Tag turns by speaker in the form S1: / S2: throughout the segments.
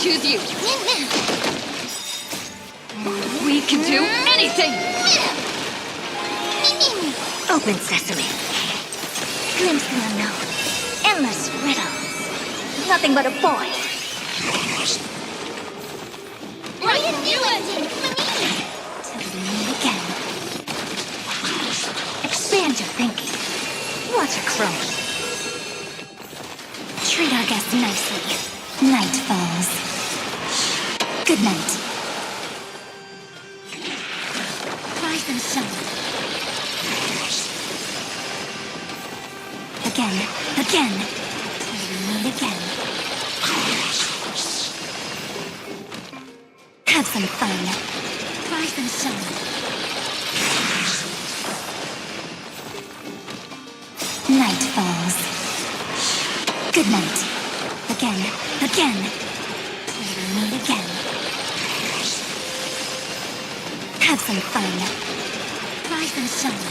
S1: choose you. We can do anything!
S2: Open sesame. Glimpse the unknown. Endless riddles. Nothing but a boy.
S1: What are you doing?
S2: Till we meet again. Expand your thinking. Watch a crow. Treat our guests nicely. Night falls. Good night. Rise and shine. Again, again. Till we meet again. Have some fun. Rise and shine. Night falls. Good night. Again, again. Till we meet again. Have some fun. Rise and shine.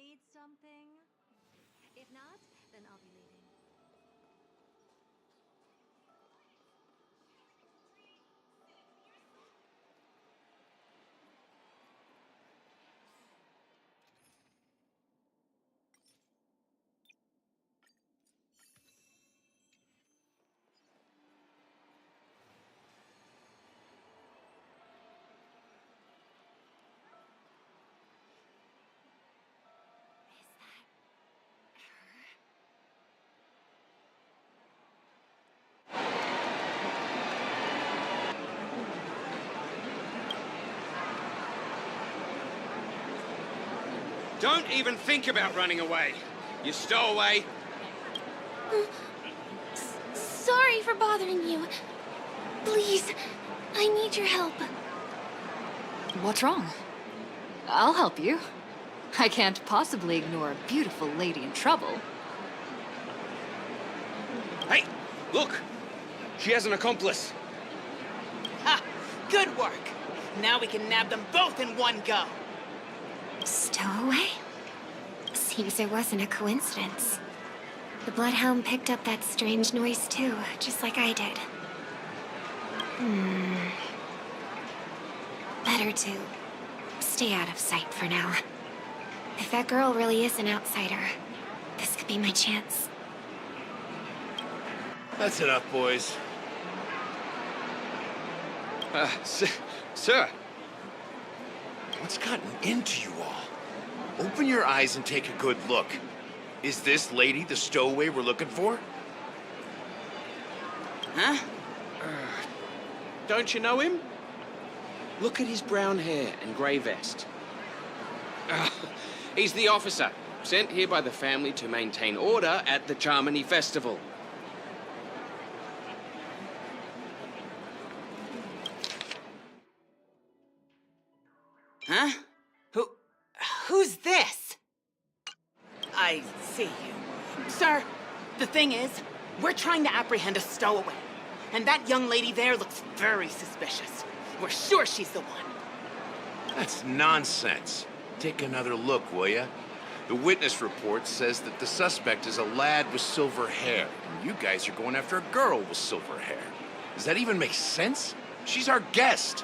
S3: need something? If not, then I'll be leaving.
S4: Don't even think about running away. You stowaway.
S2: Sorry for bothering you. Please, I need your help.
S1: What's wrong? I'll help you. I can't possibly ignore a beautiful lady in trouble.
S4: Hey, look! She has an accomplice.
S5: Ha! Good work! Now we can nab them both in one go!
S2: Stowaway? Seems it wasn't a coincidence. The Bloodhound picked up that strange noise too, just like I did. Better to stay out of sight for now. If that girl really is an outsider, this could be my chance.
S6: That's enough, boys.
S4: Sir.
S6: What's gotten into you all? Open your eyes and take a good look. Is this lady the stowaway we're looking for?
S5: Huh?
S4: Don't you know him? Look at his brown hair and grey vest. He's the officer, sent here by the family to maintain order at the Charmony Festival.
S5: Huh? Who's this? I see. Sir, the thing is, we're trying to apprehend a stowaway. And that young lady there looks very suspicious. We're sure she's the one.
S6: That's nonsense. Take another look, will ya? The witness report says that the suspect is a lad with silver hair, and you guys are going after a girl with silver hair. Does that even make sense? She's our guest.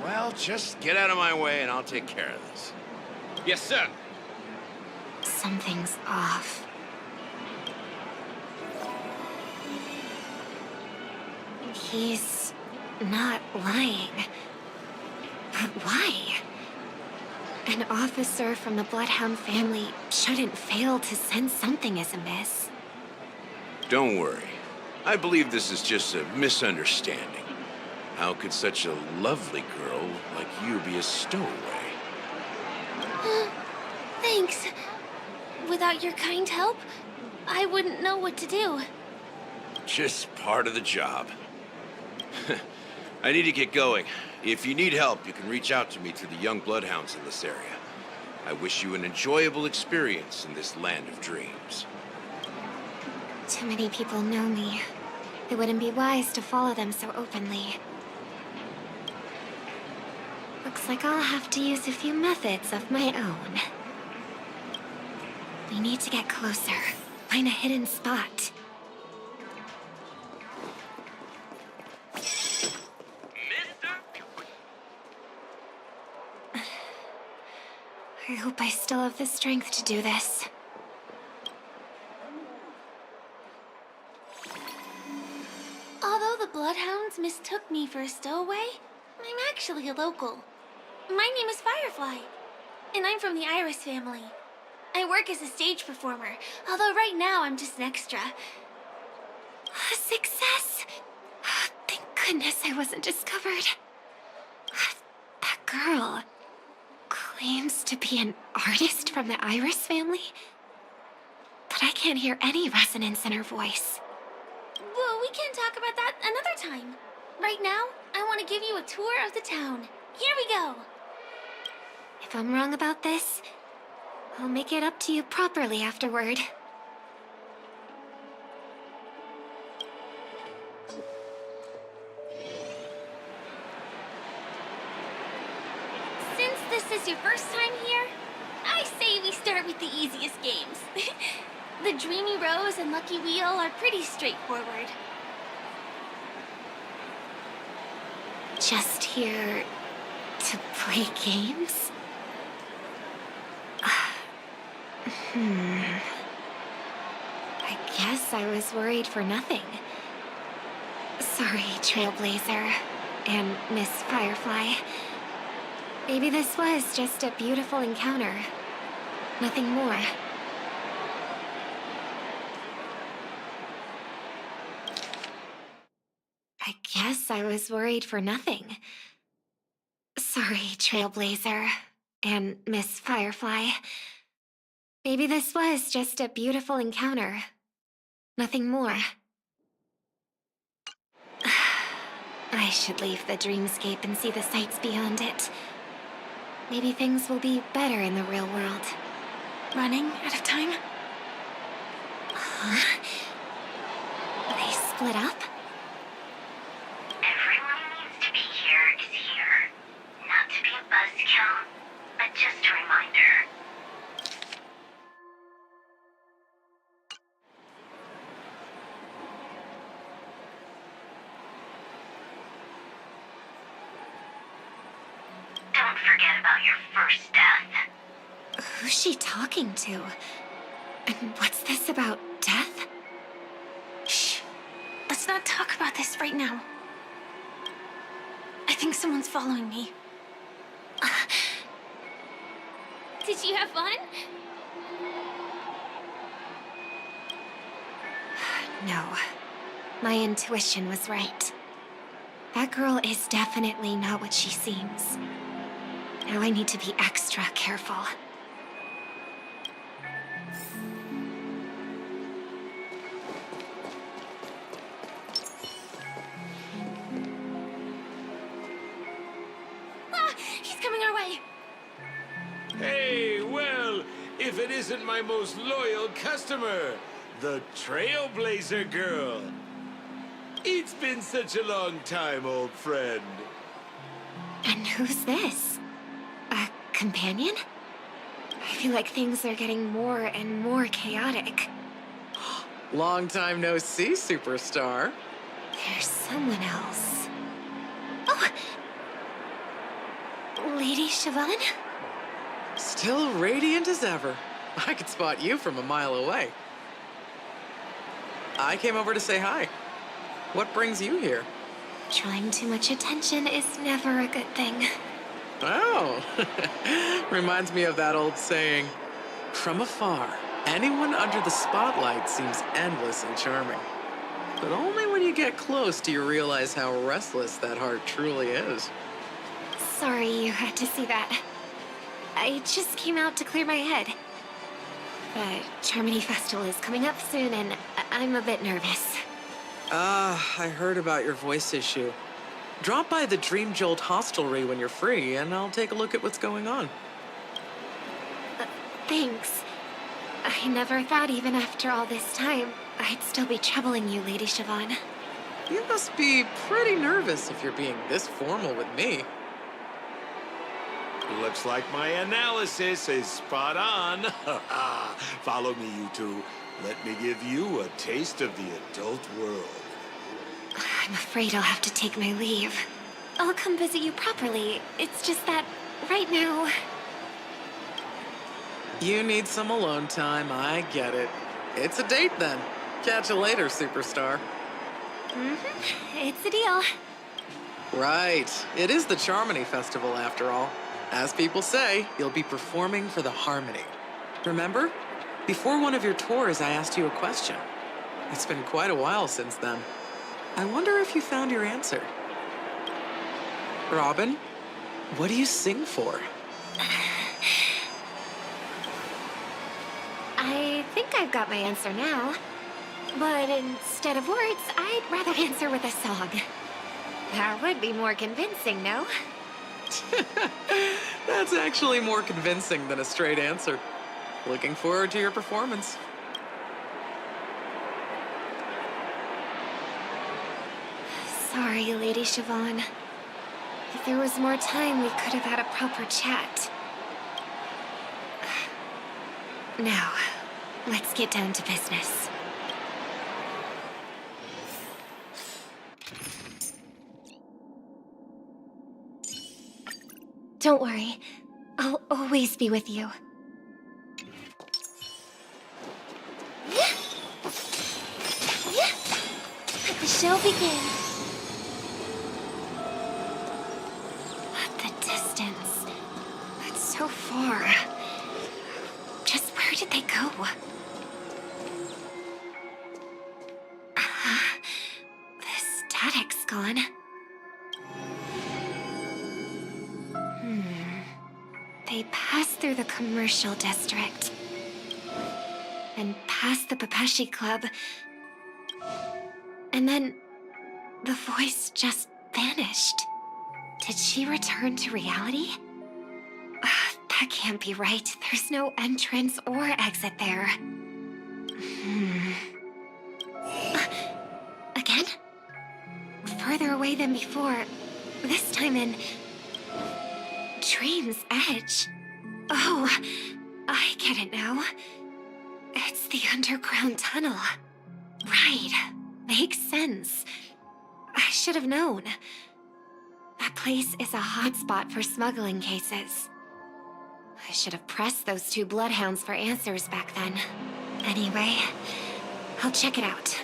S6: Well, just get out of my way and I'll take care of this.
S4: Yes, sir.
S2: Something's off. He's not lying. But why? An officer from the Bloodhound family shouldn't fail to sense something is amiss.
S6: Don't worry. I believe this is just a misunderstanding. How could such a lovely girl like you be a stowaway?
S2: Thanks. Without your kind help, I wouldn't know what to do.
S6: Just part of the job. I need to get going. If you need help, you can reach out to me through the young bloodhounds in this area. I wish you an enjoyable experience in this land of dreams.
S2: Too many people know me. It wouldn't be wise to follow them so openly. Looks like I'll have to use a few methods of my own. We need to get closer. Find a hidden spot. I hope I still have the strength to do this. Although the Bloodhounds mistook me for a stowaway, I'm actually a local. My name is Firefly, and I'm from the Iris family. I work as a stage performer, although right now I'm just an extra. A success! Thank goodness I wasn't discovered. That girl claims to be an artist from the Iris family, but I can't hear any resonance in her voice. Well, we can talk about that another time. Right now, I want to give you a tour of the town. Here we go. If I'm wrong about this, I'll make it up to you properly afterward. Since this is your first time here, I say start with the easiest games. The Dreamy Rose and Lucky Wheel are pretty straightforward. Just here to play games? I guess I was worried for nothing. Sorry, Trailblazer and Miss Firefly. Maybe this was just a beautiful encounter. Nothing more. I guess I was worried for nothing. Sorry, Trailblazer and Miss Firefly. Maybe this was just a beautiful encounter. Nothing more. I should leave the dreamscape and see the sights beyond it. Maybe things will be better in the real world. Running out of time? Huh? They split up?
S7: Everyone needs to be here is here. Not to be a buzzkill, but just a reminder. Don't forget about your first death.
S2: Who's she talking to? And what's this about death? Shh. Let's not talk about this right now. I think someone's following me. Did you have fun? No. My intuition was right. That girl is definitely not what she seems. Now I need to be extra careful. He's coming our way.
S8: Hey, well, if it isn't my most loyal customer, the Trailblazer Girl. It's been such a long time, old friend.
S2: And who's this? A companion? I feel like things are getting more and more chaotic.
S9: Long time no see, superstar.
S2: There's someone else. Oh! Lady Siobhan?
S9: Still radiant as ever. I could spot you from a mile away. I came over to say hi. What brings you here?
S2: Drawing too much attention is never a good thing.
S9: Oh, reminds me of that old saying, from afar, anyone under the spotlight seems endlessly charming. But only when you get close do you realize how restless that heart truly is.
S2: Sorry you had to see that. I just came out to clear my head. The Charmony Festival is coming up soon, and I'm a bit nervous.
S9: I heard about your voice issue. Drop by the Dream Jolt hostelry when you're free, and I'll take a look at what's going on.
S2: Thanks. I never thought even after all this time, I'd still be troubling you, Lady Siobhan.
S9: You must be pretty nervous if you're being this formal with me.
S8: Looks like my analysis is spot on. Follow me, you two. Let me give you a taste of the adult world.
S2: I'm afraid I'll have to take my leave. I'll come visit you properly. It's just that, right now...
S9: You need some alone time, I get it. It's a date then. Catch you later, superstar.
S2: It's a deal.
S9: Right. It is the Charmony Festival, after all. As people say, you'll be performing for the Harmony. Remember? Before one of your tours, I asked you a question. It's been quite a while since then. I wonder if you found your answer. Robin, what do you sing for?
S2: I think I've got my answer now. But instead of words, I'd rather answer with a song. That would be more convincing, no?
S9: That's actually more convincing than a straight answer. Looking forward to your performance.
S2: Sorry, Lady Siobhan. If there was more time, we could have had a proper chat. Now, let's get down to business. Don't worry. I'll always be with you. Let the show begin. The distance. It's so far. Just where did they go? The static's gone. They passed through the commercial district. And past the Papeshi Club. And then the voice just vanished. Did she return to reality? That can't be right. There's no entrance or exit there. Again? Further away than before. This time in Dream's Edge. Oh, I get it now. It's the underground tunnel. Right. Makes sense. I should have known. That place is a hotspot for smuggling cases. I should have pressed those two bloodhounds for answers back then. Anyway, I'll check it out.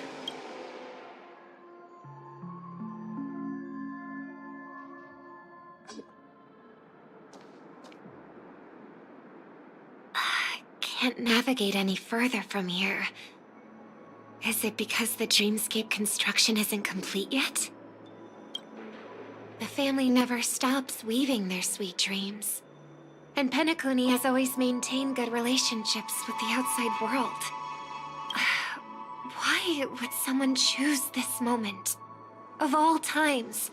S2: I can't navigate any further from here. Is it because the dreamscape construction isn't complete yet? The family never stops weaving their sweet dreams. And Penacony has always maintained good relationships with the outside world. Why would someone choose this moment, of all times,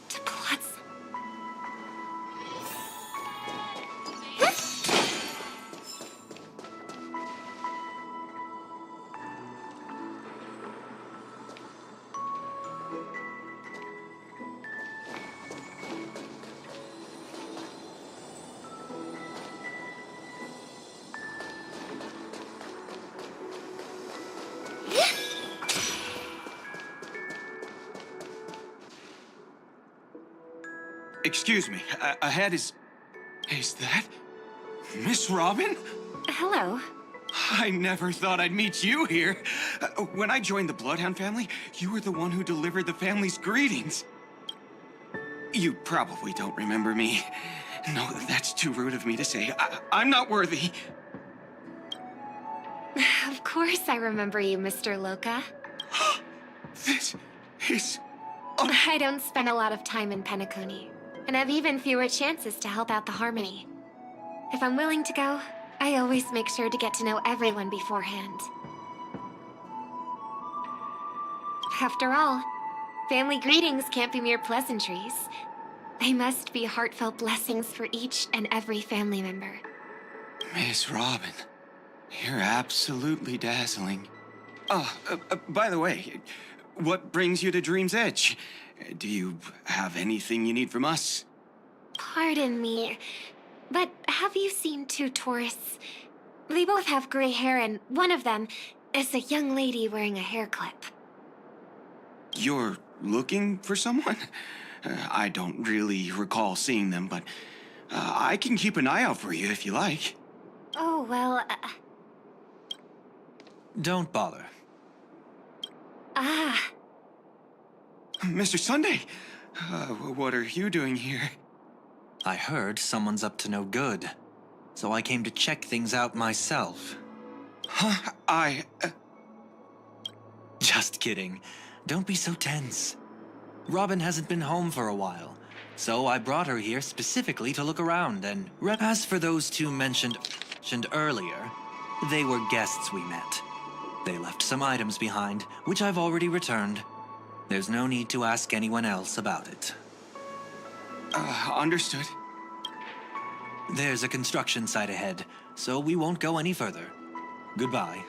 S2: to plot
S10: Excuse me, ahead is... Is that... Miss Robin?
S2: Hello.
S10: I never thought I'd meet you here. When I joined the Bloodhound family, you were the one who delivered the family's greetings. You probably don't remember me. No, that's too rude of me to say. I'm not worthy.
S2: Of course I remember you, Mr. Loka.
S10: This is...
S2: I don't spend a lot of time in Penacony, and have even fewer chances to help out the Harmony. If I'm willing to go, I always make sure to get to know everyone beforehand. After all, family greetings can't be mere pleasantries. They must be heartfelt blessings for each and every family member.
S10: Miss Robin, you're absolutely dazzling. Oh, by the way, what brings you to Dream's Edge? Do you have anything you need from us?
S2: Pardon me, but have you seen two tourists? They both have gray hair, and one of them is a young lady wearing a hair clip.
S10: You're looking for someone? I don't really recall seeing them, but I can keep an eye out for you if you like.
S2: Oh, well,
S11: Don't bother.
S2: Ah.
S10: Mr. Sunday, what are you doing here?
S11: I heard someone's up to no good, so I came to check things out myself.
S10: Huh?
S11: Just kidding. Don't be so tense. Robin hasn't been home for a while, so I brought her here specifically to look around and as for those two mentioned earlier, they were guests we met. They left some items behind, which I've already returned. There's no need to ask anyone else about it.
S10: Understood.
S11: There's a construction site ahead, so we won't go any further. Goodbye.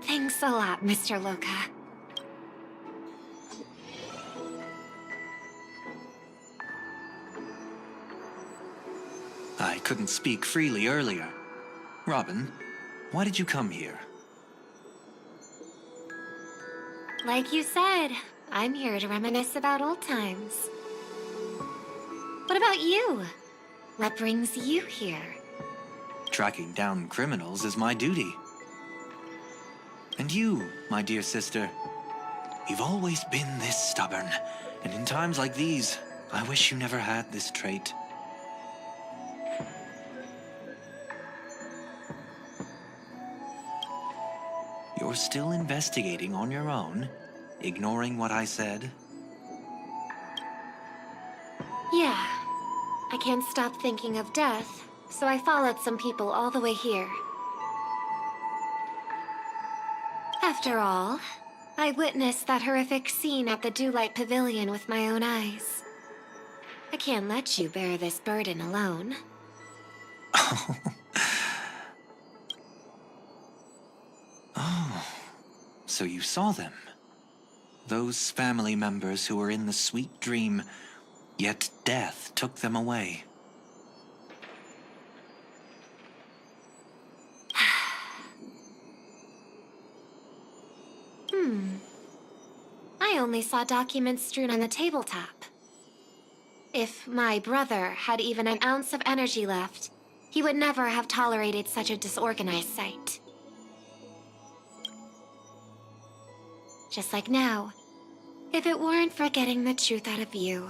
S2: Thanks a lot, Mr. Loka.
S11: I couldn't speak freely earlier. Robin, why did you come here?
S3: Like you said, I'm here to reminisce about old times. What about you? What brings you here?
S11: Tracking down criminals is my duty. And you, my dear sister, you've always been this stubborn. And in times like these, I wish you never had this trait. You're still investigating on your own, ignoring what I said?
S3: Yeah. I can't stop thinking of death, so I followed some people all the way here. After all, I witnessed that horrific scene at the Dewlight Pavilion with my own eyes. I can't let you bear this burden alone.
S11: Oh, so you saw them. Those family members who were in the sweet dream, yet death took them away.
S3: I only saw documents strewn on the tabletop. If my brother had even an ounce of energy left, he would never have tolerated such a disorganized sight. Just like now, if it weren't for getting the truth out of you.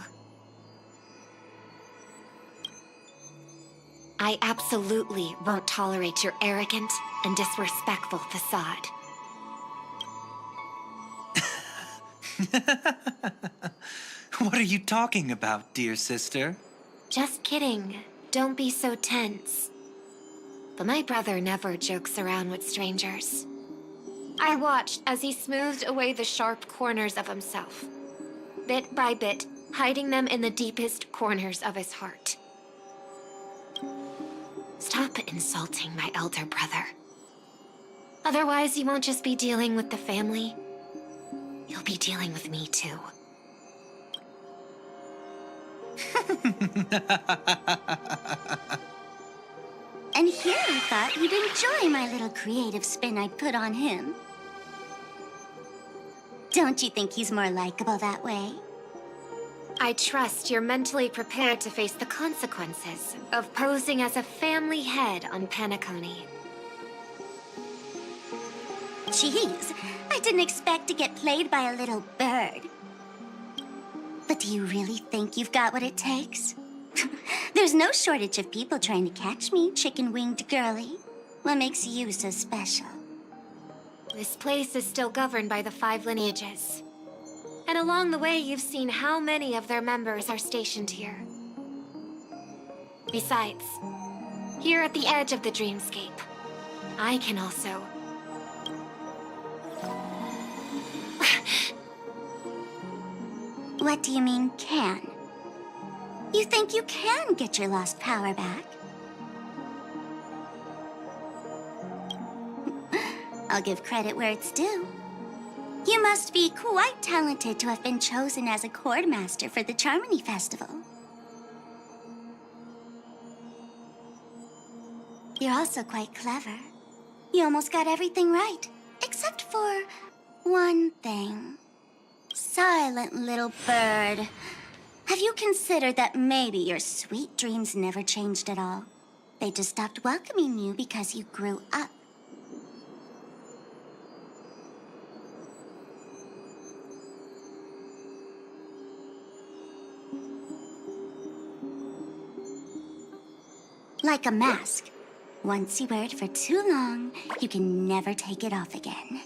S3: I absolutely won't tolerate your arrogant and disrespectful facade.
S11: What are you talking about, dear sister?
S3: Just kidding. Don't be so tense. But my brother never jokes around with strangers. I watched as he smoothed away the sharp corners of himself, bit by bit, hiding them in the deepest corners of his heart. Stop insulting my elder brother. Otherwise, you won't just be dealing with the family. You'll be dealing with me, too.
S7: And here I thought you'd enjoy my little creative spin I'd put on him. Don't you think he's more likable that way?
S3: I trust you're mentally prepared to face the consequences of posing as a family head on Penacony.
S7: Jeez, I didn't expect to get played by a little bird. But do you really think you've got what it takes? There's no shortage of people trying to catch me, chicken-winged girly. What makes you so special?
S3: This place is still governed by the 5 lineages. And along the way, you've seen how many of their members are stationed here. Besides, here at the edge of the dreamscape, I can also...
S7: What do you mean, can? You think you can get your lost power back? I'll give credit where it's due. You must be quite talented to have been chosen as a chord master for the Charmony Festival. You're also quite clever. You almost got everything right, except for one thing. Silent little bird. Have you considered that maybe your sweet dreams never changed at all? They just stopped welcoming you because you grew up. Like a mask. Once you wear it for too long, you can never take it off again.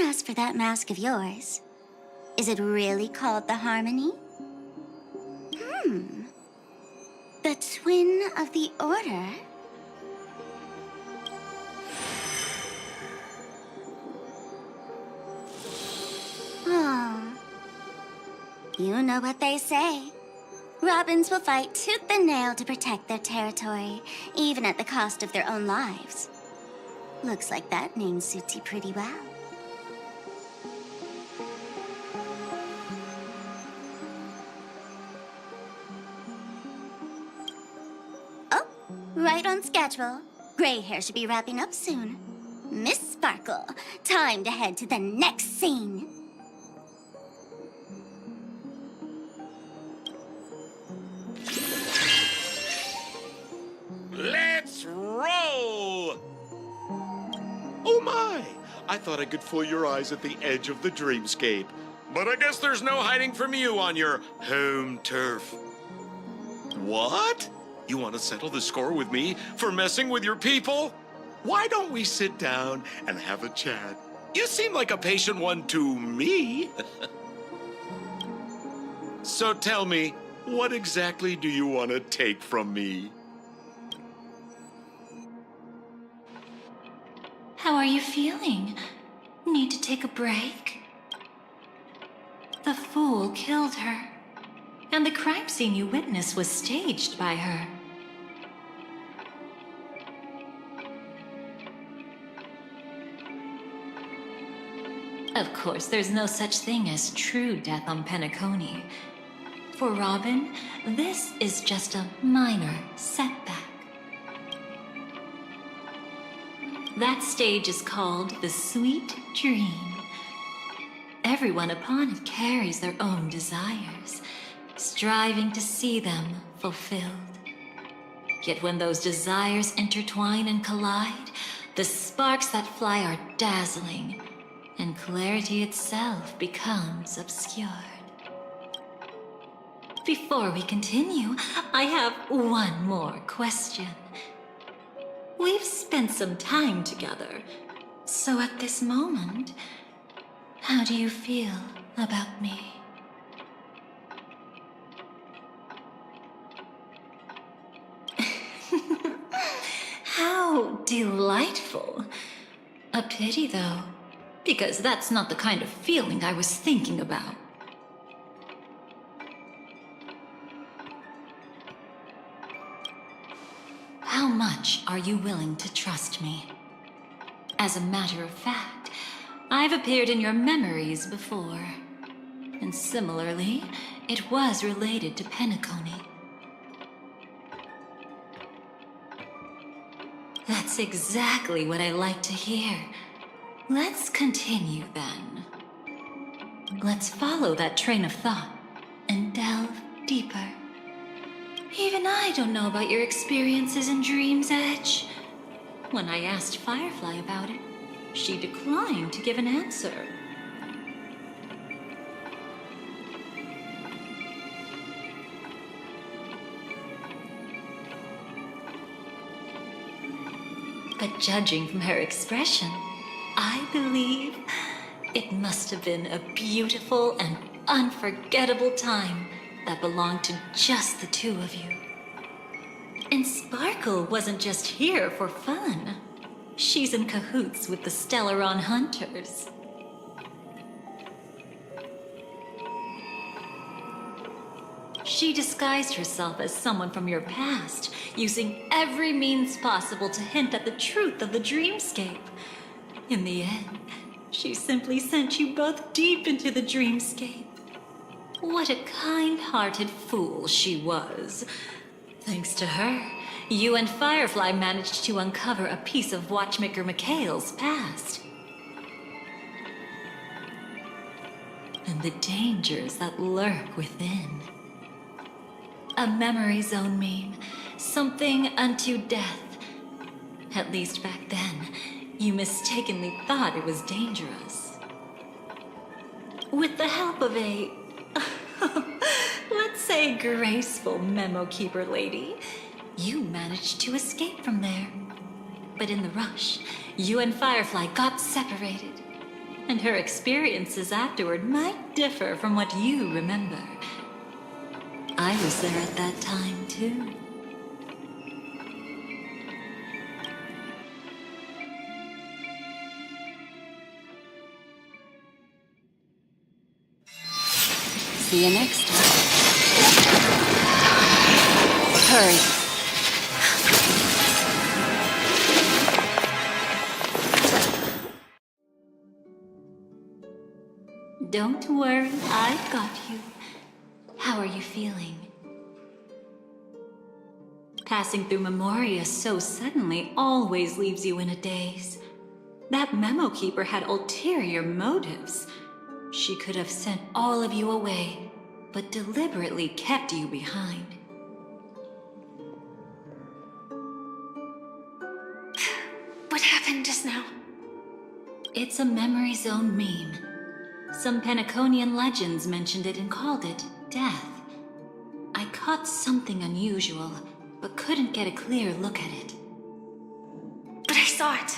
S7: As for that mask of yours, is it really called the Harmony? The Twin of the Order? Oh. You know what they say. Robins will fight tooth and nail to protect their territory, even at the cost of their own lives. Looks like that name suits you pretty well. Right on schedule. Gray hair should be wrapping up soon. Miss Sparkle, time to head to the next scene.
S8: Let's roll! Oh my! I thought I could fool your eyes at the edge of the dreamscape. But I guess there's no hiding from you on your home turf. What? You want to settle the score with me for messing with your people? Why don't we sit down and have a chat? You seem like a patient one to me. So tell me, what exactly do you want to take from me?
S2: How are you feeling? Need to take a break? The fool killed her. And the crime scene you witnessed was staged by her. Of course, there's no such thing as true death on Penacony. For Robin, this is just a minor setback. That stage is called the Sweet Dream. Everyone upon it carries their own desires, striving to see them fulfilled. Yet when those desires intertwine and collide, the sparks that fly are dazzling, and clarity itself becomes obscured. Before we continue, I have one more question. We've spent some time together, so at this moment, how do you feel about me? How delightful. A pity, though, because that's not the kind of feeling I was thinking about. How much are you willing to trust me? As a matter of fact, I've appeared in your memories before. And similarly, it was related to Penacony. That's exactly what I like to hear. Let's continue then. Let's follow that train of thought and delve deeper. Even I don't know about your experiences in Dream's Edge. When I asked Firefly about it, she declined to give an answer. But judging from her expression, I believe it must have been a beautiful and unforgettable time that belonged to just the two of you. And Sparkle wasn't just here for fun. She's in cahoots with the Stellaron Hunters. She disguised herself as someone from your past, using every means possible to hint at the truth of the dreamscape. In the end, she simply sent you both deep into the dreamscape. What a kind-hearted fool she was. Thanks to her, you and Firefly managed to uncover a piece of Watchmaker Mikhail's past. And the dangers that lurk within. A memory zone meme, something unto death. At least back then, you mistakenly thought it was dangerous. With the help of a, let's say, graceful memo keeper lady, you managed to escape from there. But in the rush, you and Firefly got separated. And her experiences afterward might differ from what you remember. I was there at that time, too.
S1: See you next time. Hurry.
S2: Don't worry, I've got you. How are you feeling?
S12: Passing through Memoria so suddenly always leaves you in a daze. That memo keeper had ulterior motives. She could have sent all of you away, but deliberately kept you behind.
S2: What happened just now?
S12: It's a memory zone meme. Some Penaconian legends mentioned it and called it death. I caught something unusual, but couldn't get a clear look at it.
S2: But I saw it.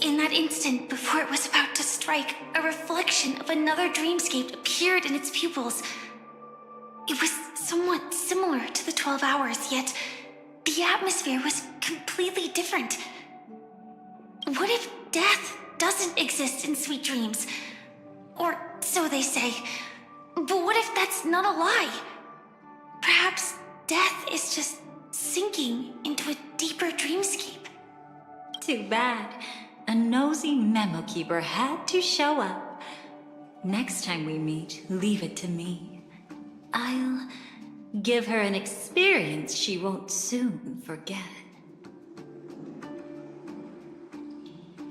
S2: In that instant, before it was about to strike, a reflection of another dreamscape appeared in its pupils. It was somewhat similar to the 12 hours, yet the atmosphere was completely different. What if death doesn't exist in sweet dreams? Or so they say. But what if that's not a lie? Perhaps death is just sinking into a deeper dreamscape.
S12: Too bad. A nosy memo keeper had to show up. Next time we meet, leave it to me. I'll give her an experience she won't soon forget.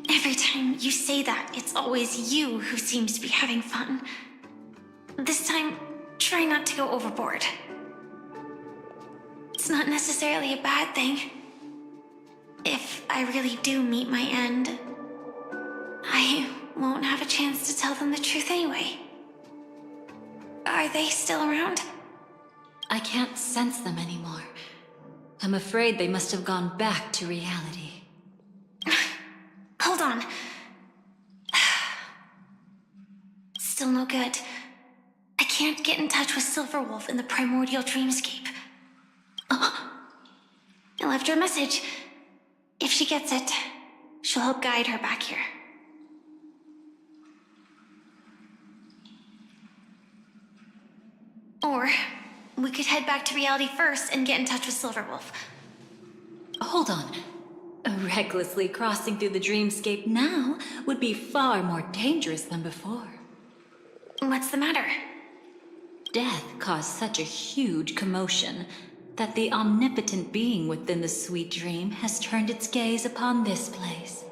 S2: Every time you say that, it's always you who seems to be having fun. This time, try not to go overboard. It's not necessarily a bad thing. If I really do meet my end, I won't have a chance to tell them the truth anyway. Are they still around?
S12: I can't sense them anymore. I'm afraid they must have gone back to reality.
S2: Hold on. Still no good. I can't get in touch with Silverwolf in the primordial dreamscape. I left her a message. If she gets it, she'll help guide her back here. Or we could head back to reality first and get in touch with Silverwolf.
S12: Hold on. Recklessly crossing through the dreamscape now would be far more dangerous than before.
S2: What's the matter?
S12: Death caused such a huge commotion that the omnipotent being within the sweet dream has turned its gaze upon this place.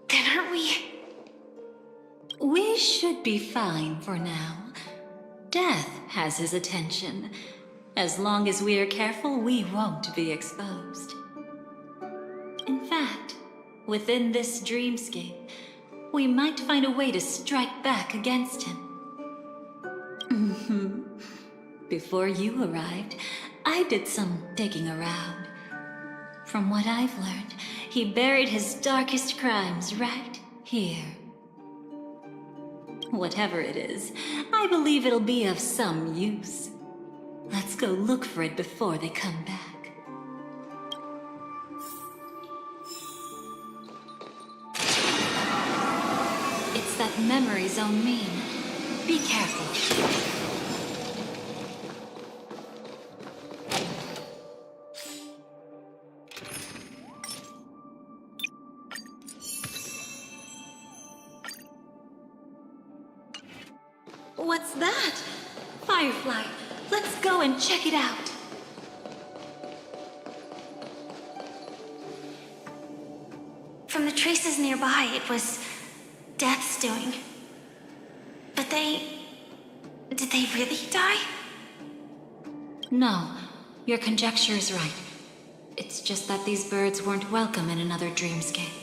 S2: Then aren't we?
S12: We should be fine for now. Death has his attention. As long as we are careful, we won't be exposed. In fact, within this dreamscape, we might find a way to strike back against him. Before you arrived, I did some digging around. From what I've learned, he buried his darkest crimes right here. Whatever it is, I believe it'll be of some use. Let's go look for it before they come back. It's that memory zone meme. Be careful. What's that? Firefly, let's go and check it out.
S2: From the traces nearby, it was Death's doing. But did they really die?
S12: No, your conjecture is right. It's just that these birds weren't welcome in another dreamscape.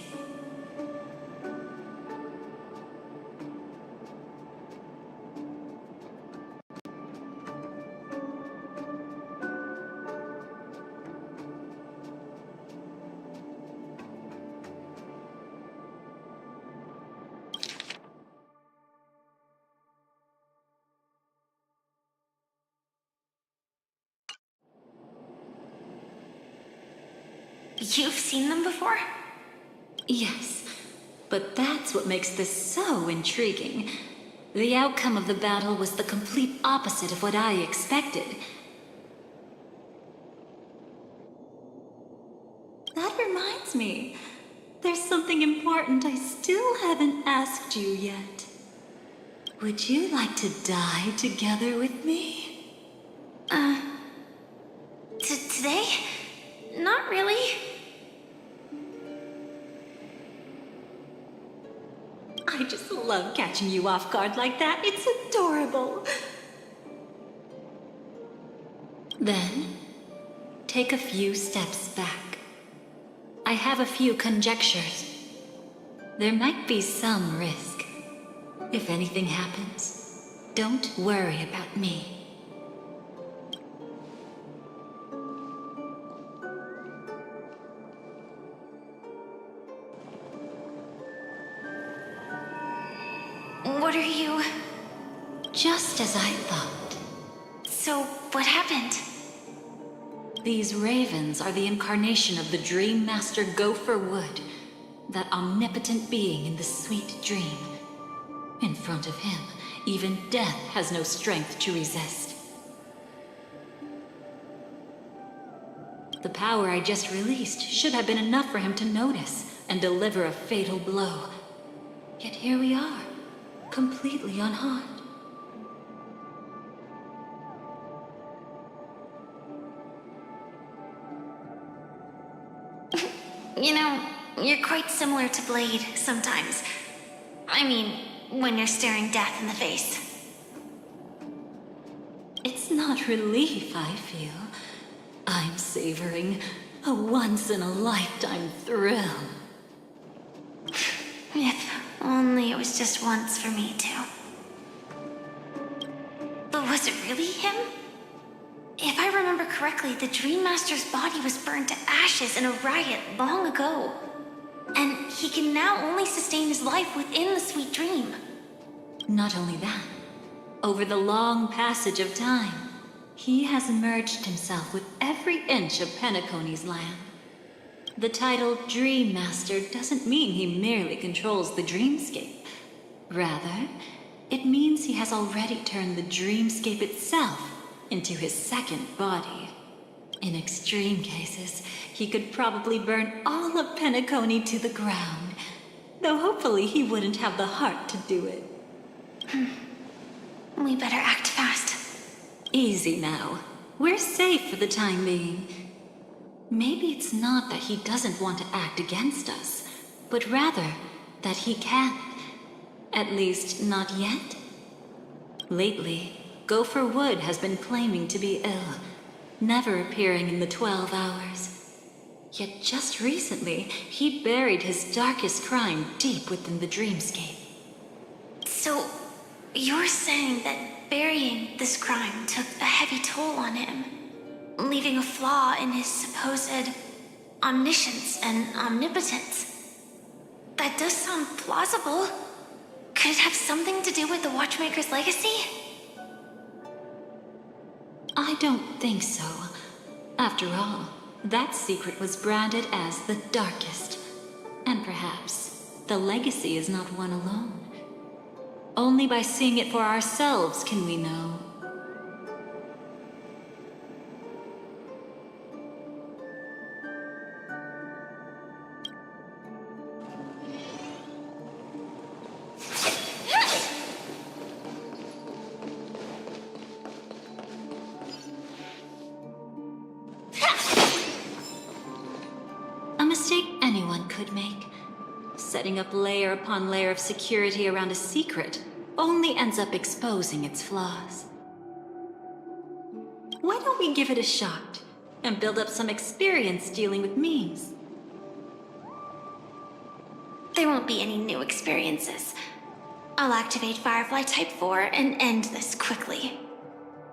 S2: You've seen them before?
S12: Yes, but that's what makes this so intriguing. The outcome of the battle was the complete opposite of what I expected. That reminds me. There's something important I still haven't asked you yet. Would you like to die together with me?
S2: Today? Not really.
S12: I just love catching you off guard like that. It's adorable. Then, take a few steps back. I have a few conjectures. There might be some risk. If anything happens, don't worry about me.
S2: What are you...
S12: Just as I thought.
S2: So, what happened?
S12: These ravens are the incarnation of the Dream Master Gopher Wood, that omnipotent being in the sweet dream. In front of him, even death has no strength to resist. The power I just released should have been enough for him to notice and deliver a fatal blow. Yet here we are, completely unharmed.
S2: You know, you're quite similar to Blade sometimes. I mean, when you're staring death in the face.
S12: It's not relief I feel. I'm savoring a once-in-a-lifetime thrill.
S2: If only it was just once for me, too. But was it really him? If I remember correctly, the Dream Master's body was burned to ashes in a riot long ago. And he can now only sustain his life within the sweet dream.
S12: Not only that, over the long passage of time, he has merged himself with every inch of Penacony's land. The title Dream Master doesn't mean he merely controls the dreamscape. Rather, it means he has already turned the dreamscape itself into his second body. In extreme cases, he could probably burn all of Penacony to the ground, though hopefully he wouldn't have the heart to do it.
S2: We better act fast.
S12: Easy now. We're safe for the time being. Maybe it's not that he doesn't want to act against us, but rather that he can't. At least, not yet. Lately, Gopher Wood has been claiming to be ill, never appearing in the 12 hours. Yet just recently, he buried his darkest crime deep within the dreamscape.
S2: So, you're saying that burying this crime took a heavy toll on him, leaving a flaw in his supposed omniscience and omnipotence. That does sound plausible. Could it have something to do with the Watchmaker's legacy?
S12: I don't think so. After all, that secret was branded as the darkest. And perhaps the legacy is not one alone. Only by seeing it for ourselves can we know. A mistake anyone could make. Setting up layer upon layer of security around a secret only ends up exposing its flaws. Why don't we give it a shot and build up some experience dealing with memes?
S2: There won't be any new experiences. I'll activate Firefly Type 4 and end this quickly.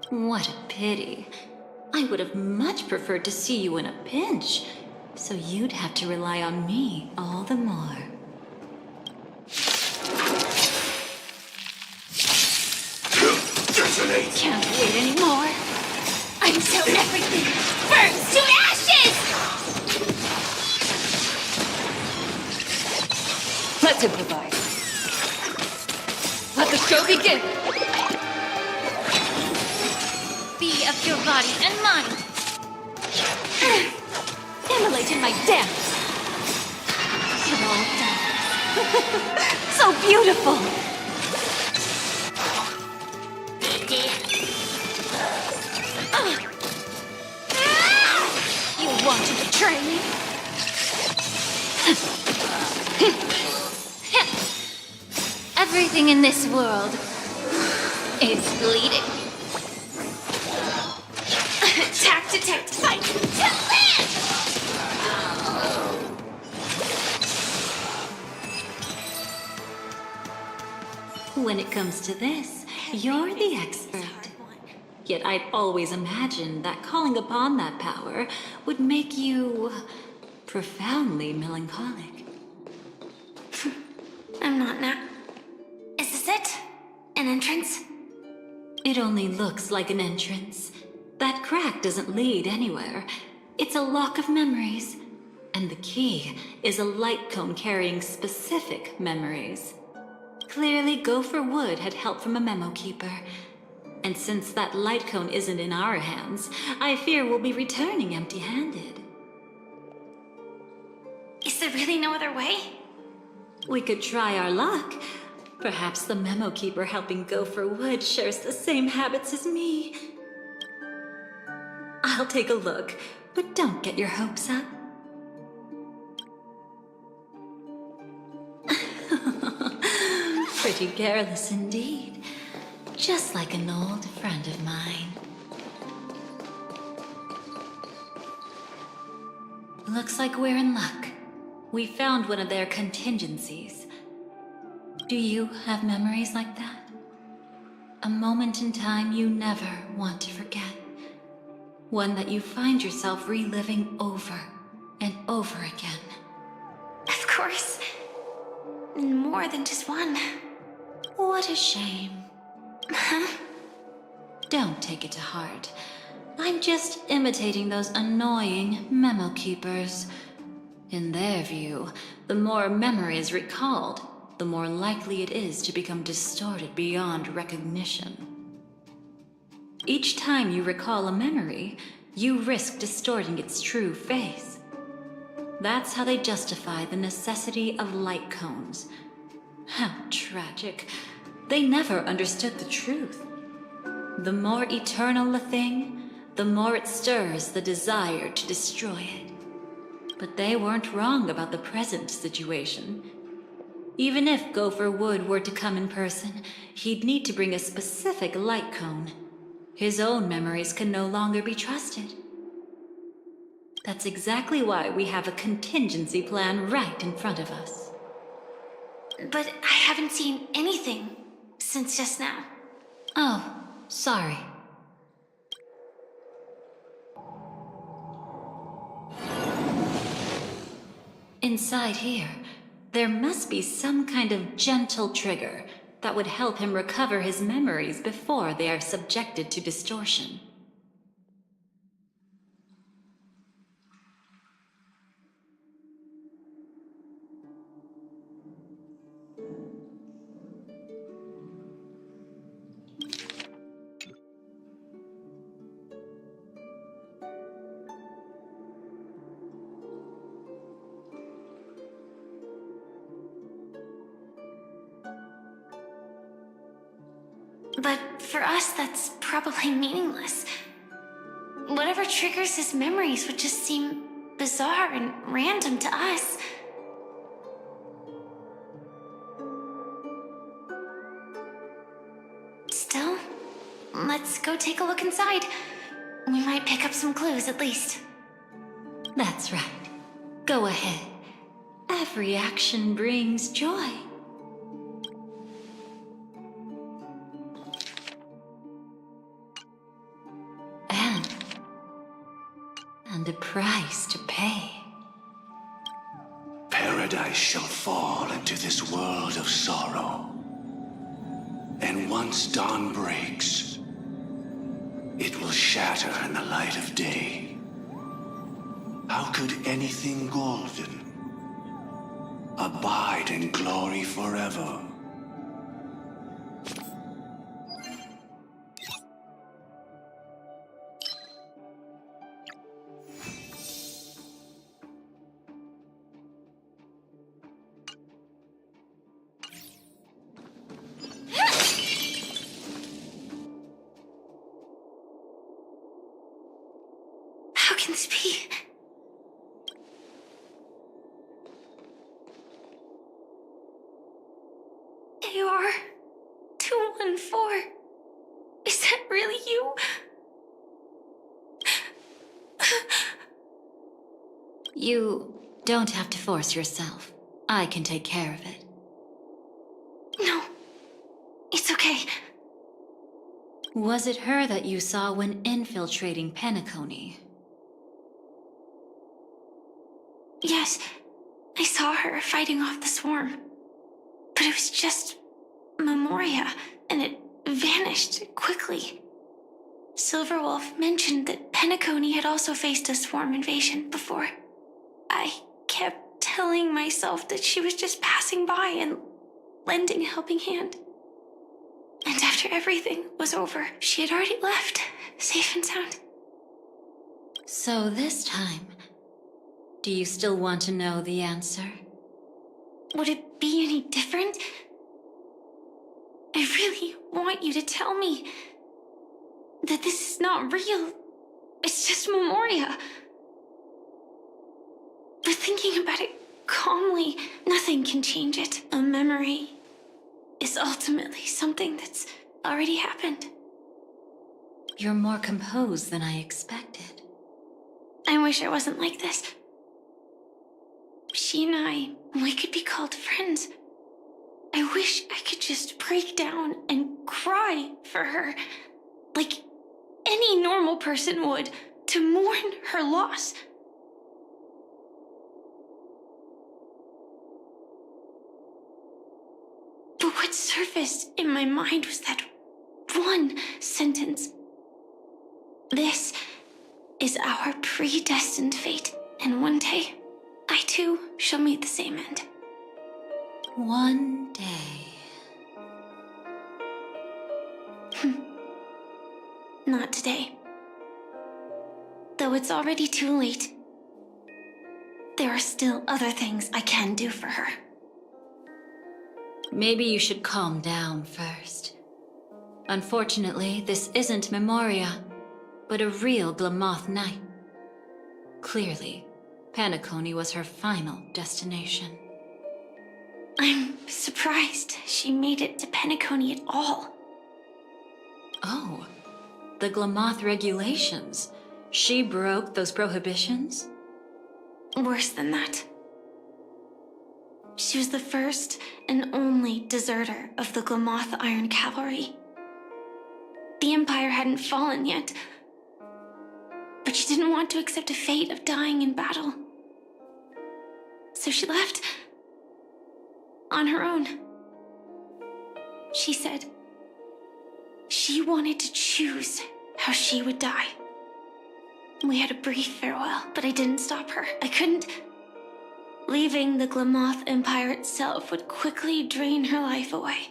S12: What a pity. I would have much preferred to see you in a pinch, so you'd have to rely on me all the more.
S2: Can't wait anymore. Until everything burns to ashes!
S1: Let's improvise. Let the show begin.
S2: Be of your body and mind.
S12: Immolate in my dance.
S2: You're all done. So beautiful. want to betray me? Everything in this world is bleeding. Attack, detect, fight, to live!
S12: When it comes to this, you're the expert. Yet I'd always imagined that calling upon that power would make you profoundly melancholic.
S2: I'm not now. Is this it? An entrance?
S12: It only looks like an entrance. That crack doesn't lead anywhere. It's a lock of memories. And the key is a light cone carrying specific memories. Clearly, Gopher Wood had help from a memo keeper. And since that light cone isn't in our hands, I fear we'll be returning empty-handed.
S2: Is there really no other way?
S12: We could try our luck. Perhaps the memo keeper helping Gopher Wood shares the same habits as me. I'll take a look, but don't get your hopes up. Pretty careless indeed. Just like an old friend of mine. Looks like we're in luck. We found one of their contingencies. Do you have memories like that? A moment in time you never want to forget. One that you find yourself reliving over and over again.
S2: Of course. More than just one.
S12: What a shame. Don't take it to heart. I'm just imitating those annoying memo keepers. In their view, the more memory is recalled, the more likely it is to become distorted beyond recognition. Each time you recall a memory, you risk distorting its true face. That's how they justify the necessity of light cones. How tragic. They never understood the truth. The more eternal a thing, the more it stirs the desire to destroy it. But they weren't wrong about the present situation. Even if Gopher Wood were to come in person, he'd need to bring a specific light cone. His own memories can no longer be trusted. That's exactly why we have a contingency plan right in front of us.
S2: But I haven't seen anything since just now.
S12: Oh, sorry. Inside here, there must be some kind of gentle trigger that would help him recover his memories before they are subjected to distortion.
S2: But for us, that's probably meaningless. Whatever triggers his memories would just seem bizarre and random to us. Still, let's go take a look inside. We might pick up some clues at least.
S12: That's right. Go ahead. Every action brings joy. And a price to pay.
S13: Paradise shall fall into this world of sorrow. And once dawn breaks, it will shatter in the light of day. How could anything golden abide in glory forever?
S2: How can this be? AR-214. Is that really you?
S12: You don't have to force yourself. I can take care of it.
S2: No, it's okay.
S12: Was it her that you saw when infiltrating Penacony?
S2: Yes, I saw her fighting off the swarm. But it was just Memoria, and it vanished quickly. Silverwolf mentioned that Penacony had also faced a swarm invasion before. I kept telling myself that she was just passing by and lending a helping hand. And after everything was over, she had already left, safe and sound.
S12: So this time, do you still want to know the answer?
S2: Would it be any different? I really want you to tell me that this is not real. It's just Memoria. But thinking about it calmly, nothing can change it. A memory is ultimately something that's already happened.
S12: You're more composed than I expected.
S2: I wish I wasn't like this. She and we could be called friends. I wish I could just break down and cry for her, like any normal person would, to mourn her loss. But what surfaced in my mind was that one sentence. This is our predestined fate, and one day, I too shall meet the same end.
S12: One day.
S2: Not today. Though it's already too late, there are still other things I can do for her.
S12: Maybe you should calm down first. Unfortunately, this isn't Memoria, but a real Glamoth Knight. Clearly, Penacony was her final destination.
S2: I'm surprised she made it to Penacony at all.
S12: Oh, the Glamoth regulations. She broke those prohibitions?
S2: Worse than that. She was the first and only deserter of the Glamoth Iron Cavalry. The Empire hadn't fallen yet, but she didn't want to accept a fate of dying in battle. So she left on her own. She said she wanted to choose how she would die. We had a brief farewell, but I didn't stop her. I couldn't. Leaving the Glamoth Empire itself would quickly drain her life away.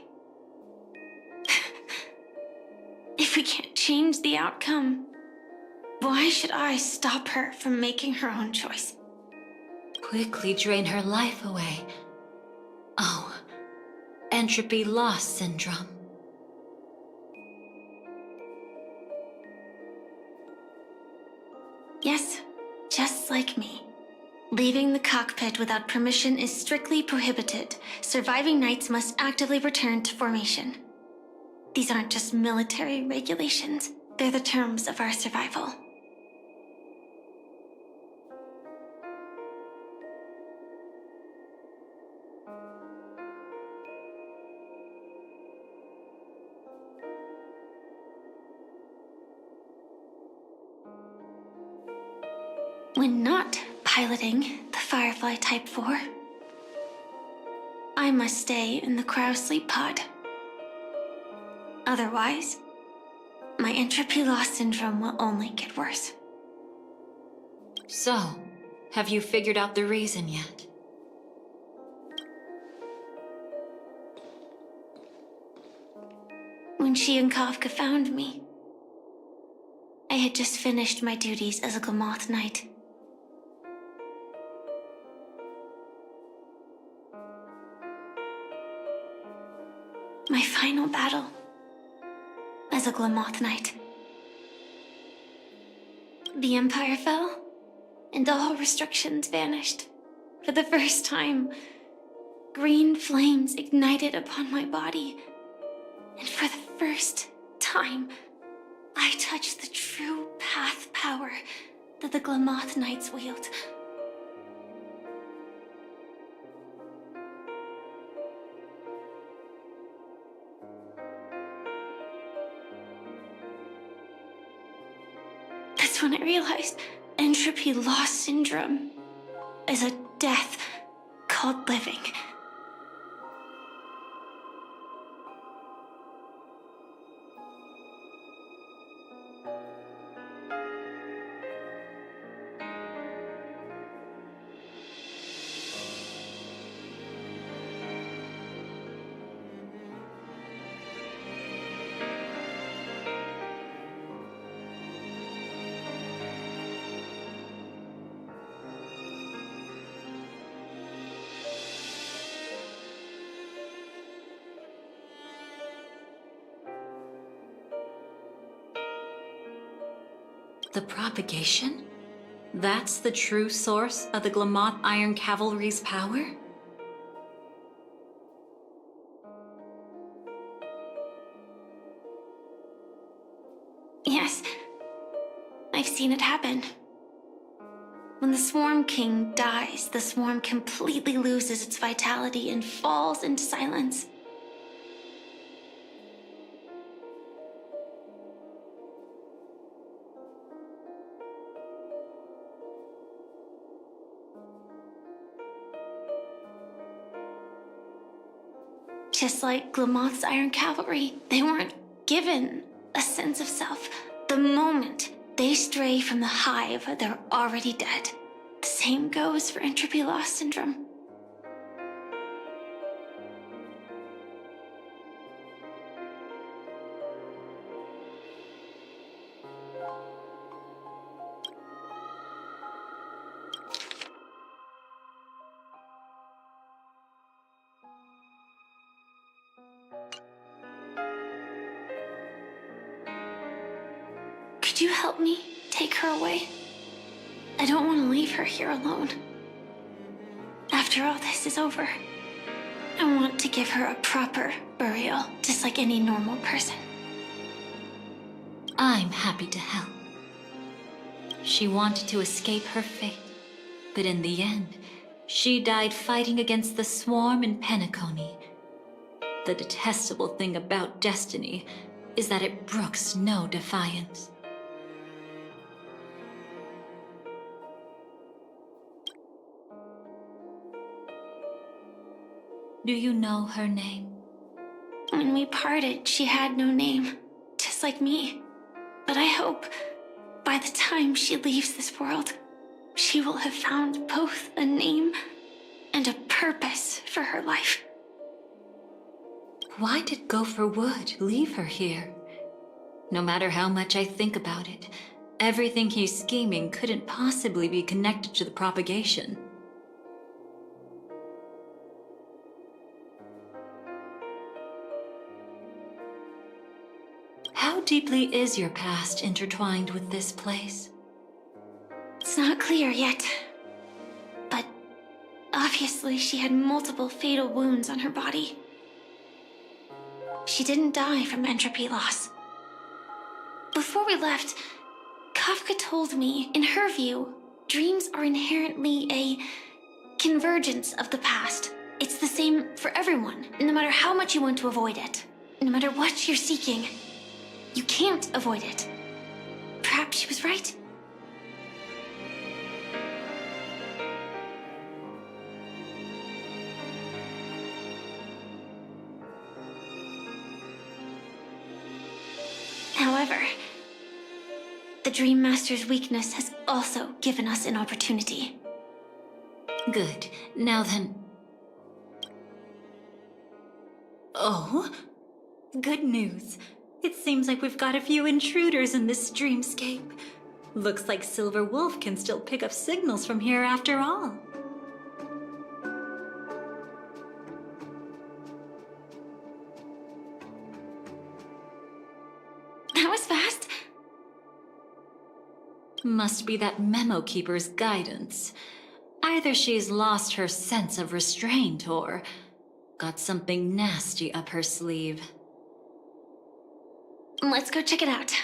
S2: If we can't change the outcome, why should I stop her from making her own choice?
S12: Quickly drain her life away. Oh, entropy loss syndrome.
S2: Yes, just like me. Leaving the cockpit without permission is strictly prohibited. Surviving knights must actively return to formation. These aren't just military regulations, they're the terms of our survival. When not piloting the Firefly Type 4, I must stay in the cryo sleep pod. Otherwise, my entropy loss syndrome will only get worse.
S12: So, have you figured out the reason yet?
S2: When she and Kafka found me, I had just finished my duties as a Glamoth Knight. My final battle as a Glamoth Knight. The Empire fell, and all restrictions vanished. For the first time, green flames ignited upon my body. And for the first time, I touched the true path power that the Glamoth Knights wield. That's when I realized entropy loss syndrome is a death called living.
S12: The propagation? That's the true source of the Glamoth Iron Cavalry's power?
S2: Yes, I've seen it happen. When the Swarm King dies, the swarm completely loses its vitality and falls into silence. Just like Glamoth's Iron Cavalry, they weren't given a sense of self. The moment they stray from the hive, they're already dead. The same goes for entropy loss syndrome. Could you help me take her away? I don't want to leave her here alone. After all this is over, I want to give her a proper burial, just like any normal person.
S12: I'm happy to help. She wanted to escape her fate, but in the end, she died fighting against the swarm in Penacony. The detestable thing about destiny is that it brooks no defiance. Do you know her name?
S2: When we parted, she had no name, just like me. But I hope by the time she leaves this world, she will have found both a name and a purpose for her life.
S12: Why did Gopher Wood leave her here? No matter how much I think about it, everything he's scheming couldn't possibly be connected to the propagation. How deeply is your past intertwined with this place?
S2: It's not clear yet, but obviously she had multiple fatal wounds on her body. She didn't die from entropy loss. Before we left, Kafka told me, in her view, dreams are inherently a convergence of the past. It's the same for everyone, no matter how much you want to avoid it. No matter what you're seeking, you can't avoid it. Perhaps she was right. However, the Dream Master's weakness has also given us an opportunity.
S12: Good. Now then... Oh? Good news. It seems like we've got a few intruders in this dreamscape. Looks like Silver Wolf can still pick up signals from here after all.
S2: That was fast.
S12: Must be that Memo Keeper's guidance. Either she's lost her sense of restraint, or got something nasty up her sleeve.
S2: Let's go check it out.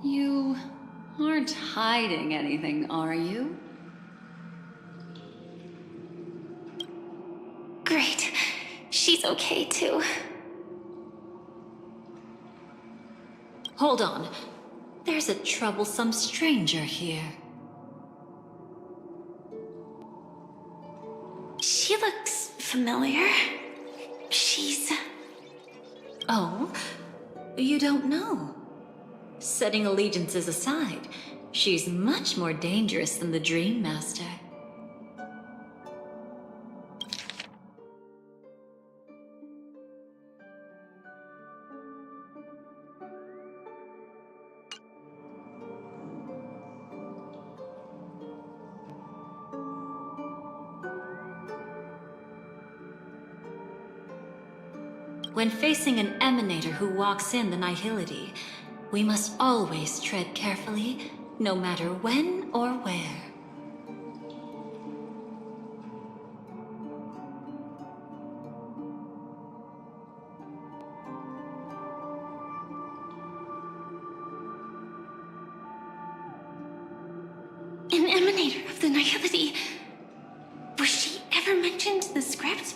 S12: You aren't hiding anything, are you?
S2: Great. She's okay too.
S12: Hold on. There's a troublesome stranger here.
S2: She looks familiar. She's...
S12: Oh? You don't know? Setting allegiances aside, she's much more dangerous than the Dream Master. When facing an emanator who walks in the nihility, we must always tread carefully, no matter when or where.
S2: an emanator of the nihility. Was she ever mentioned in the script?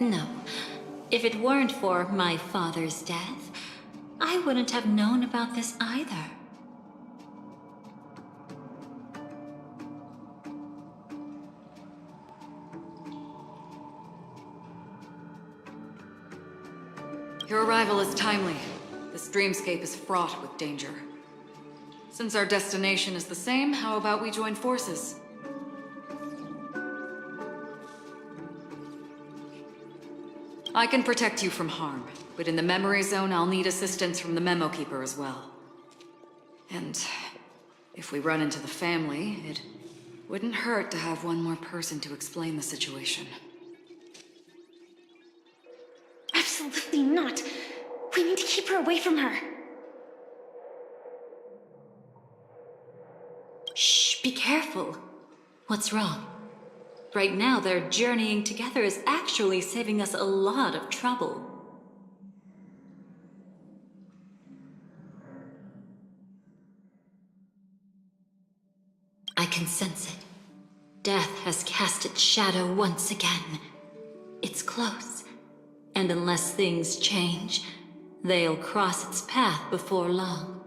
S12: No. If it weren't for my father's death, I wouldn't have known about this either.
S1: Your arrival is timely. This dreamscape is fraught with danger. Since our destination is the same, how about we join forces? I can protect you from harm, but in the memory zone, I'll need assistance from the Memo Keeper as well. And if we run into the family, it wouldn't hurt to have one more person to explain the situation.
S2: Absolutely not. We need to keep her away from her.
S12: Shh, be careful. What's wrong? Right now, their journeying together is actually saving us a lot of trouble. I can sense it. Death has cast its shadow once again. It's close, and unless things change, they'll cross its path before long.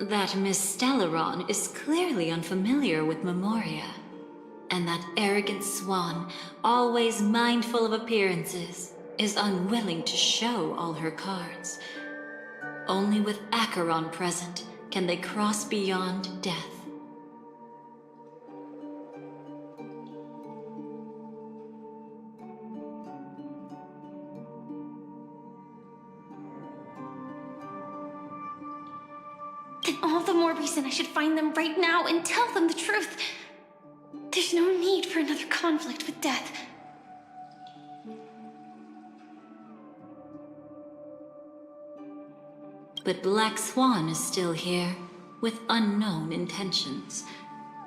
S12: That Miss Stellaron is clearly unfamiliar with Memoria. And that arrogant swan, always mindful of appearances, is unwilling to show all her cards. Only with Acheron present can they cross beyond death.
S2: Then all the more reason I should find them right now and tell them the truth. There's no need for another conflict with death.
S12: But Black Swan is still here, with unknown intentions.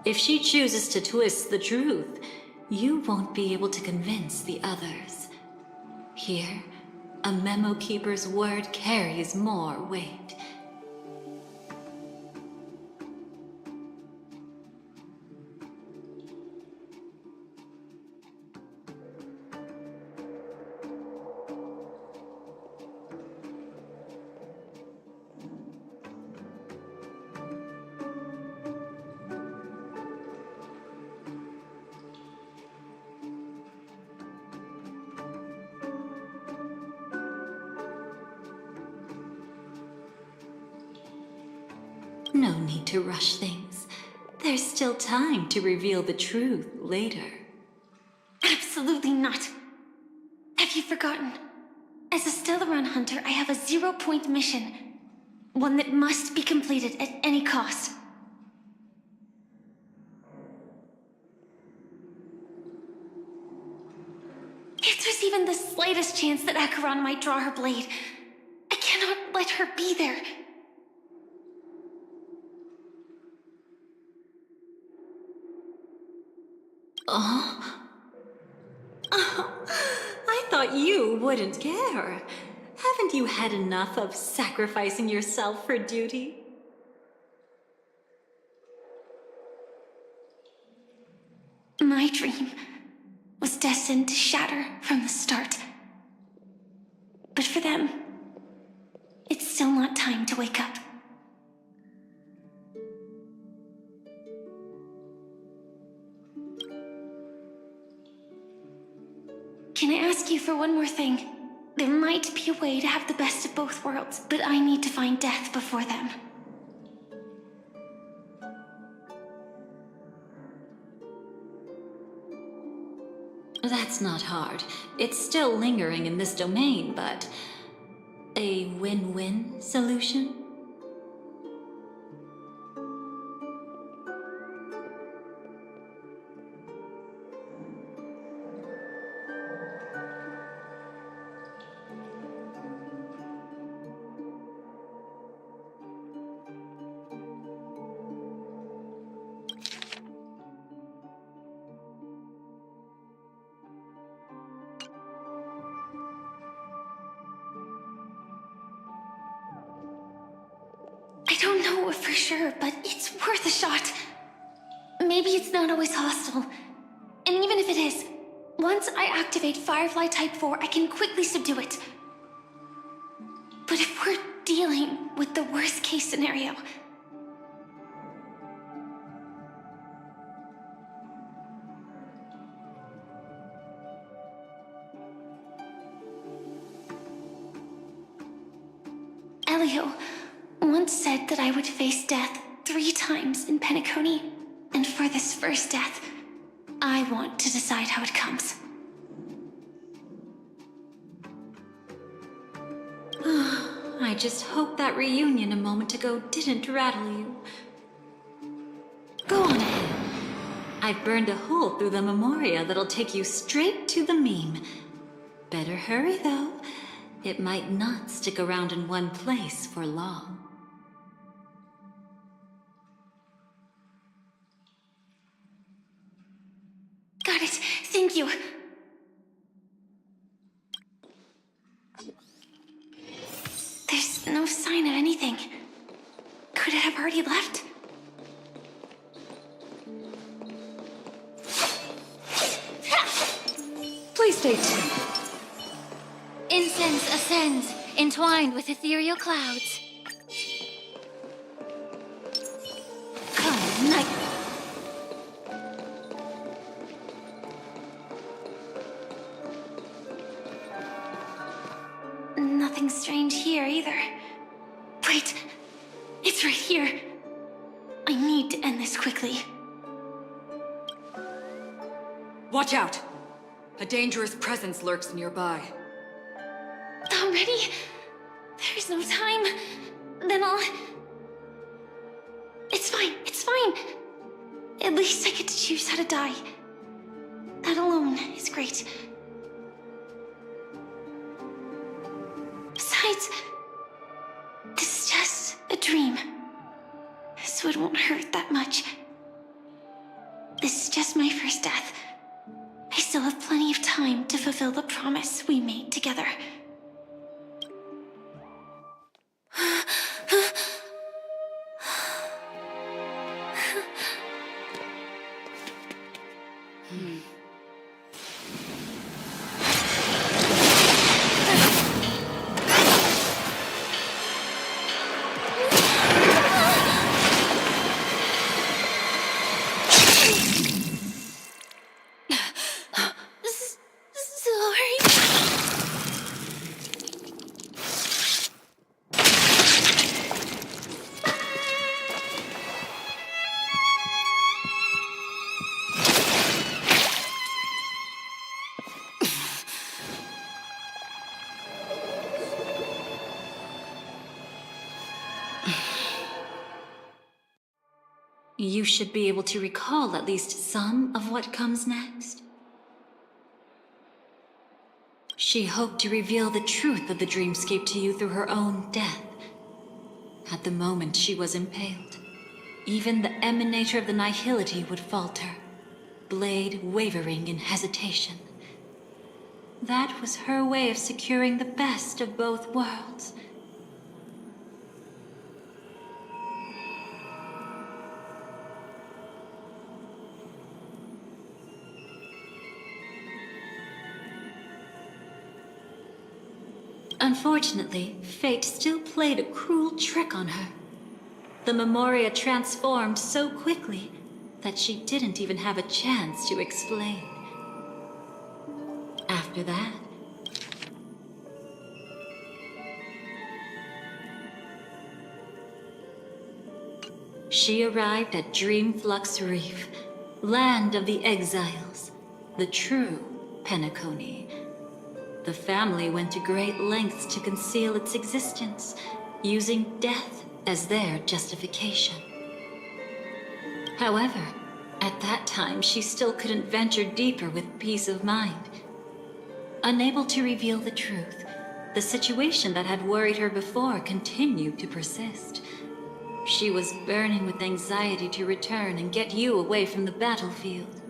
S12: If she chooses to twist the truth, you won't be able to convince the others. Here, a Memo Keeper's word carries more weight. No need to rush things. There's still time to reveal the truth later.
S2: Absolutely not. Have you forgotten? As a Stellaron hunter, I have a 0-point mission. One that must be completed at any cost. If there's even the slightest chance that Acheron might draw her blade, I cannot let her be there.
S12: I thought you wouldn't care. Haven't you had enough of sacrificing yourself for duty?
S2: My dream was destined to shatter from the start. But for them, it's still not time to wake up. Can I ask you for one more thing? There might be a way to have the best of both worlds, but I need to find death before them.
S12: That's not hard. It's still lingering in this domain, but... a win-win solution?
S2: I don't know for sure, but it's worth a shot. Maybe it's not always hostile. And even if it is, once I activate Firefly Type 4, I can quickly subdue it. But if we're dealing with the worst case scenario... Elio once said that I would face death 3 times in Penacony. And for this first death, I want to decide how it comes.
S12: I just hope that reunion a moment ago didn't rattle you. Go on ahead. I've burned a hole through the Memoria that'll take you straight to the meme. Better hurry, though. It might not stick around in one place for long.
S2: Got it. Thank you. There's no sign of anything. Could it have already left?
S12: Please stay tuned.
S7: Incense ascends, entwined with ethereal clouds. Come, night.
S2: Nothing strange here either. Wait, it's right here. I need to end this quickly.
S1: Watch out! A dangerous presence lurks nearby.
S2: Already? There's no time. Then I'll... It's fine, it's fine. At least I get to choose how to die. That alone is great. Besides, this is just a dream. So it won't hurt that much. This is just my first death. I still have plenty of time to fulfill the promise we made together.
S12: you should be able to recall at least some of what comes next. She hoped to reveal the truth of the dreamscape to you through her own death. At the moment she was impaled, even the emanator of the nihility would falter, blade wavering in hesitation. That was her way of securing the best of both worlds. Unfortunately, fate still played a cruel trick on her. The Memoria transformed so quickly that she didn't even have a chance to explain. After that, she arrived at Dreamflux Reef, land of the exiles, the true Penacony. The family went to great lengths to conceal its existence, using death as their justification. However, at that time, she still couldn't venture deeper with peace of mind. Unable to reveal the truth, the situation that had worried her before continued to persist. She was burning with anxiety to return and get you away from the battlefield.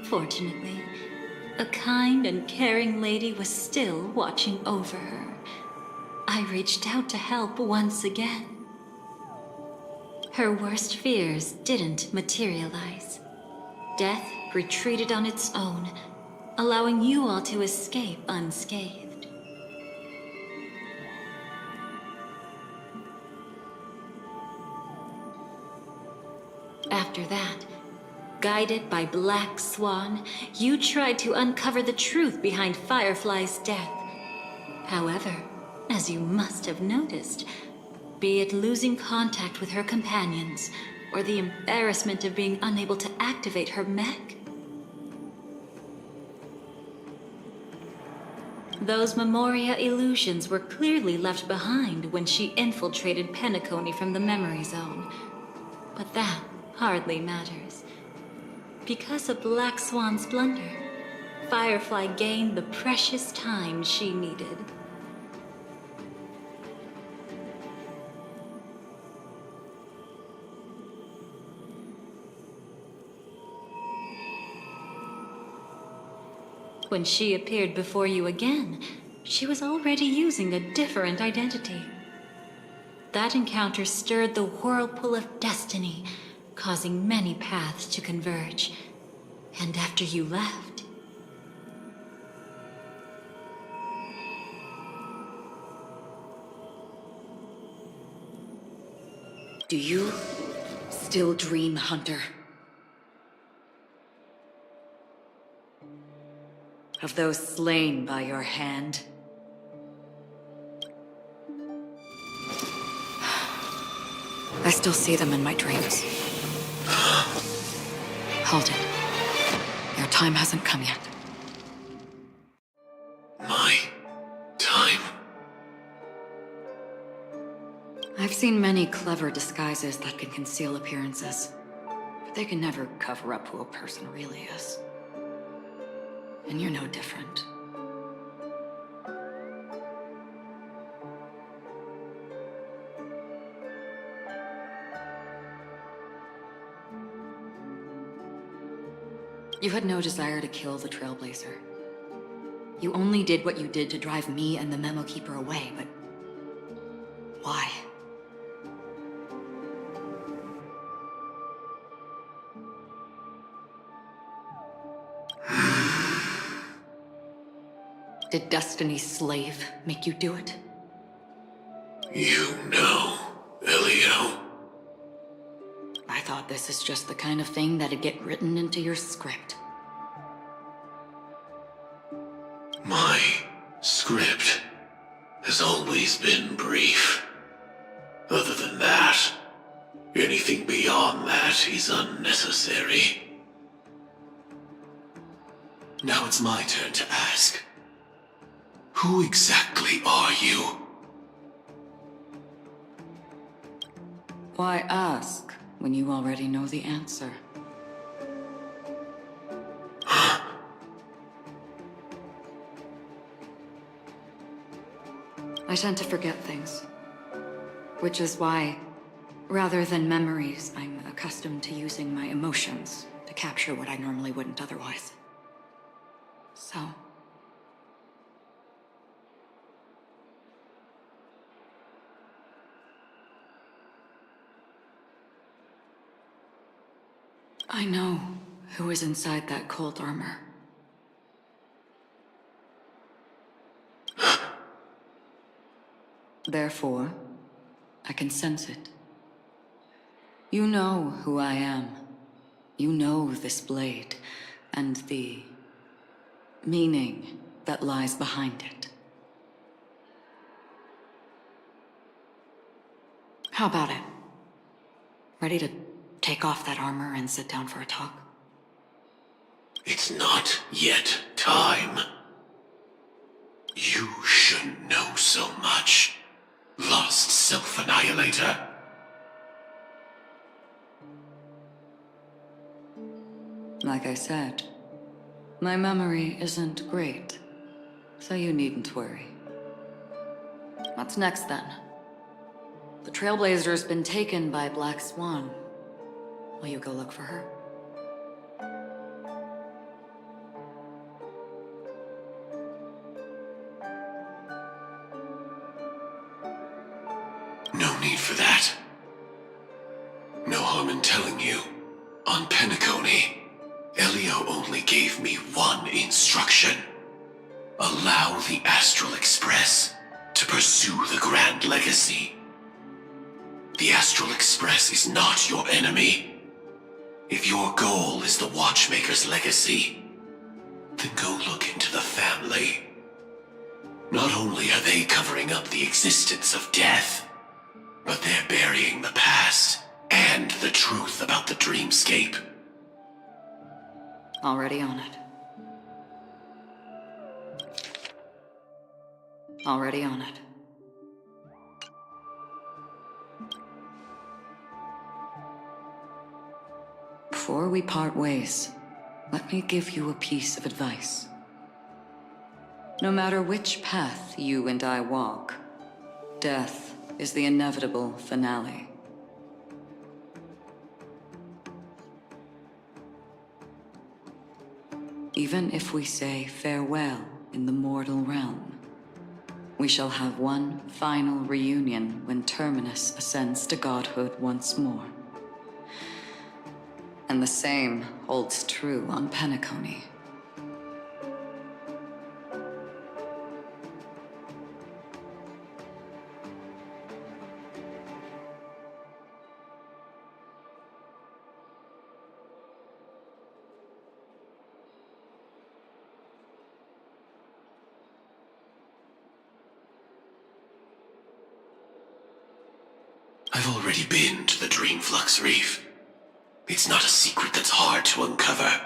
S12: Fortunately, a kind and caring lady was still watching over her. I reached out to help once again. Her worst fears didn't materialize. Death retreated on its own, allowing you all to escape unscathed. After that, guided by Black Swan, you tried to uncover the truth behind Firefly's death. However, as you must have noticed, be it losing contact with her companions, or the embarrassment of being unable to activate her mech, those Memoria illusions were clearly left behind when she infiltrated Penacony from the memory zone. But that hardly matters. Because of Black Swan's blunder, Firefly gained the precious time she needed. When she appeared before you again, she was already using a different identity. That encounter stirred the whirlpool of destiny, causing many paths to converge. And after you left,
S1: Do you still dream, Hunter? Of those slain by your hand? I still see them in my dreams. Hold it. Your time hasn't come yet.
S13: My time.
S1: I've seen many clever disguises that can conceal appearances, but they can never cover up who a person really is. And you're no different. You had no desire to kill the Trailblazer. You only did what you did to drive me and the Memo Keeper away, but why? Did Destiny's slave make you do it?
S13: You know, Elio.
S1: I thought this is just the kind of thing that'd get written into your script.
S13: My script has always been brief. Other than that, anything beyond that is unnecessary. Now it's my turn to ask. Who exactly are you?
S1: Why ask? when you already know the answer? I tend to forget things. Which is why, rather than memories, I'm accustomed to using my emotions to capture what I normally wouldn't otherwise. So... I know who is inside that cold armor. Therefore, I can sense it. You know who I am. You know this blade, and the meaning that lies behind it. How about it? Ready to take off that armor and sit down for a talk?
S13: It's not yet time. You shouldn't know so much, lost self-annihilator.
S1: Like I said, my memory isn't great, so you needn't worry. What's next, then? The Trailblazer's been taken by Black Swan. Will you go look for her?
S13: No need for that. No harm in telling you. On Penacony, Elio only gave me one instruction. Allow the Astral Express to pursue the Grand Legacy. The Astral Express is not your enemy. If your goal is the Watchmaker's legacy, then go look into the family. Not only are they covering up the existence of death, but they're burying the past and the truth about the dreamscape.
S1: Already on it. Already on it. Before we part ways, let me give you a piece of advice. No matter which path you and I walk, death is the inevitable finale. Even if we say farewell in the mortal realm, we shall have one final reunion when Terminus ascends to godhood once more. And the same holds true on Penacony.
S13: I've already been to the Dreamflux Reef. It's not a secret that's hard to uncover.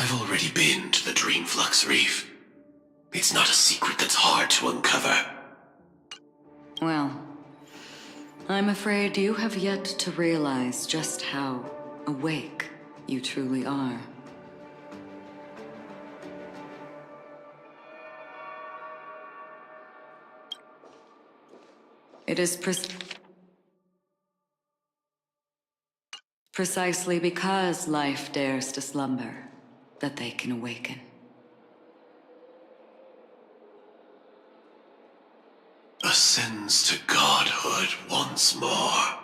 S13: I've already been to the Dreamflux Reef. It's not a secret that's hard to uncover.
S1: Well, I'm afraid you have yet to realize just how awake you truly are. It is precisely because life dares to slumber that they can awaken.
S13: Ascends to godhood once more.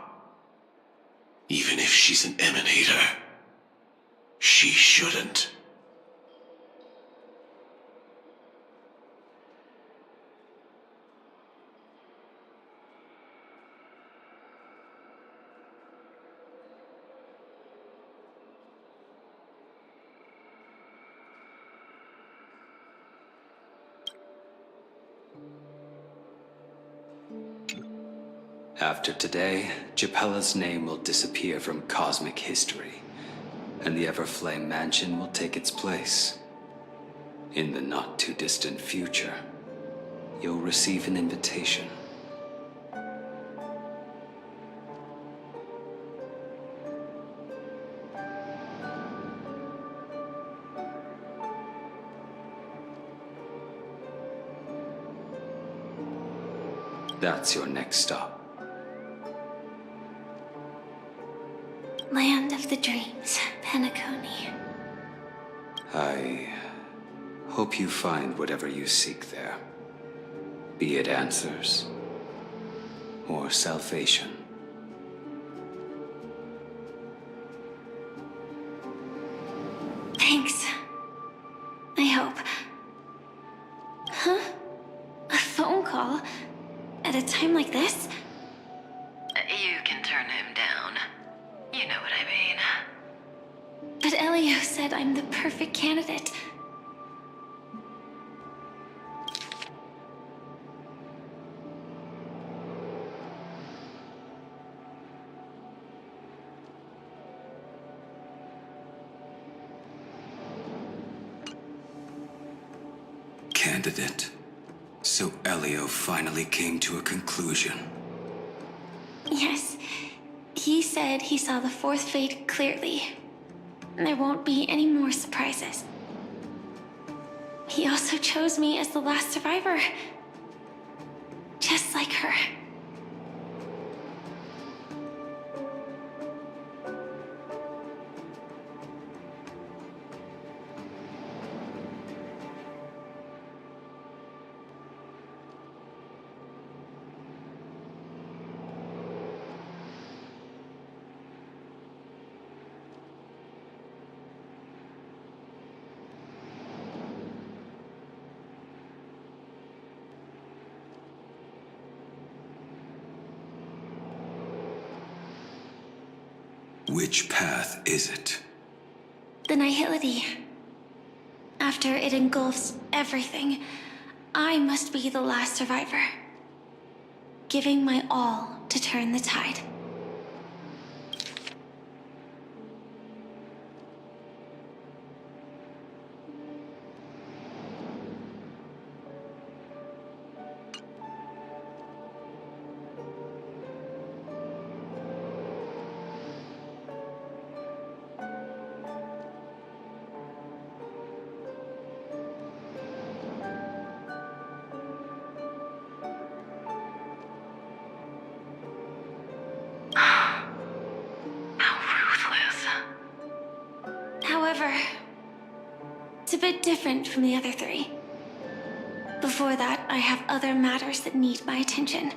S13: Even if she's an emanator, she shouldn't.
S14: After today, Japella's name will disappear from cosmic history, and the Everflame Mansion will take its place. In the not-too-distant future, you'll receive an invitation. That's your next stop.
S2: Land of the Dreams, Penacony.
S14: I hope you find whatever you seek there. Be it answers or salvation.
S2: Thanks. I hope. Huh? A phone call? At a time like this?
S15: You can turn him down. You know what I mean.
S2: But Elio said I'm the perfect candidate.
S13: Candidate. So Elio finally came to a conclusion.
S2: Yes. He said he saw the fourth fate clearly. There won't be any more surprises. He also chose me as the last survivor. Just like her.
S13: Which path is it?
S2: The nihility. After it engulfs everything, I must be the last survivor. Giving my all to turn the tide. However, it's a bit different from the other three. Before that, I have other matters that need my attention.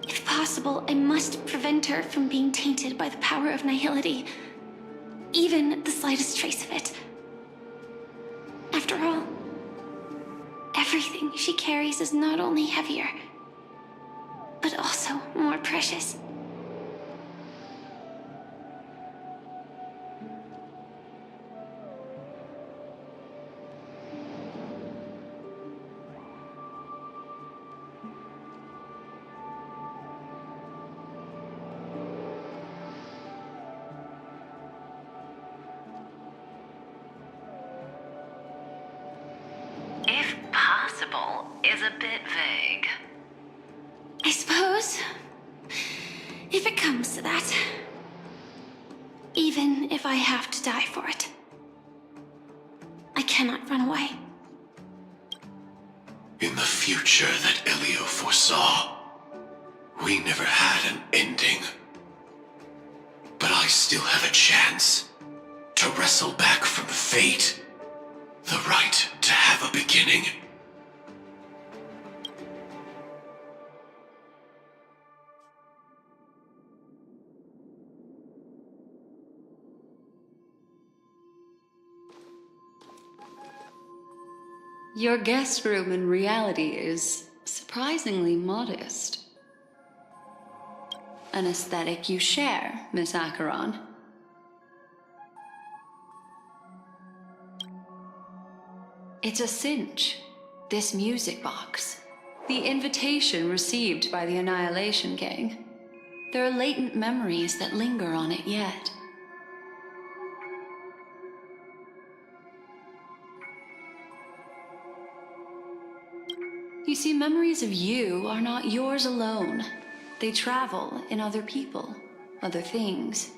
S2: If possible, I must prevent her from being tainted by the power of nihility. Even the slightest trace of it. After all, everything she carries is not only heavier, but also more precious.
S15: is a bit vague.
S2: I suppose, if it comes to that, even if I have to die for it, I cannot run away.
S13: In the future that Elio foresaw, we never had an ending. But I still have a chance to wrestle back from fate the right to have a beginning.
S12: Your guest room in reality is surprisingly modest. An aesthetic you share, Miss Acheron. It's a cinch, this music box. The invitation received by the Annihilation Gang. There are latent memories that linger on it yet. You see, memories of you are not yours alone. They travel in other people, other things.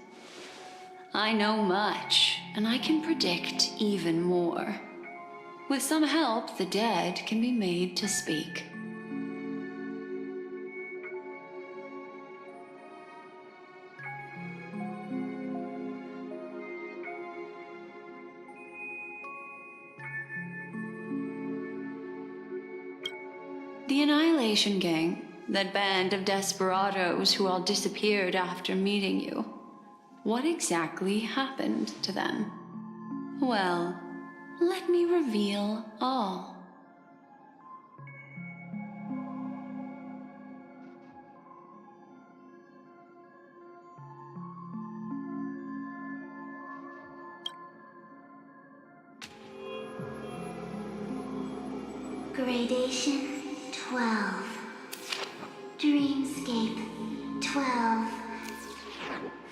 S12: I know much, and I can predict even more. With some help, the dead can be made to speak. The Annihilation Gang, that band of desperados who all disappeared after meeting you. What exactly happened to them? Well, let me reveal all.
S7: Gradation 12. Dreamscape 12.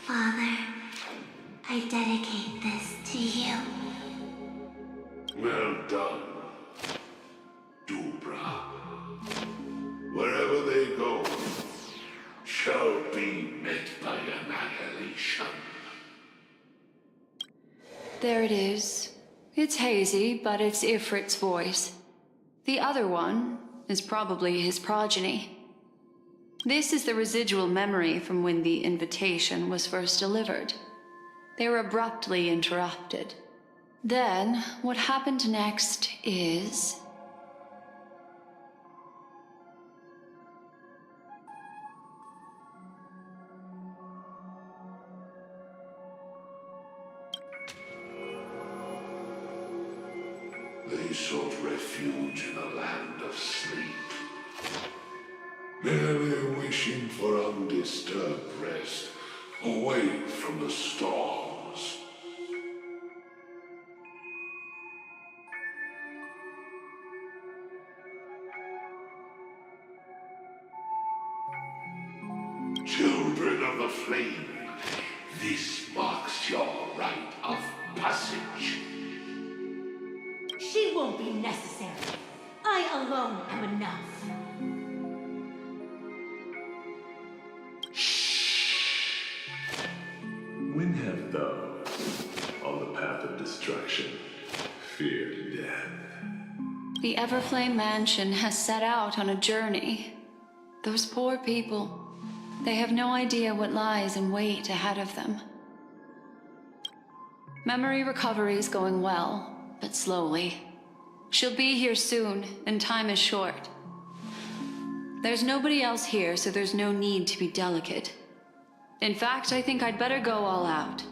S7: Father, I dedicate this to you.
S8: Well done, Dubra. Wherever they go, shall be met by annihilation.
S12: There it is. It's hazy, but it's Ifrit's voice. The other one is probably his progeny. This is the residual memory from when the invitation was first delivered. They were abruptly interrupted. Then, what happened next is...
S8: They sought refuge in a land of sleep, merely wishing for undisturbed rest away from the storms. Children of the flame, this marks your rite of passage.
S16: She won't be necessary. I alone am enough.
S8: When have those on the path of destruction feared death?
S12: The Everflame Mansion has set out on a journey. Those poor people, they have no idea what lies in wait ahead of them. Memory recovery is going well, but slowly. She'll be here soon, and time is short. There's nobody else here, so there's no need to be delicate. In fact, I think I'd better go all out.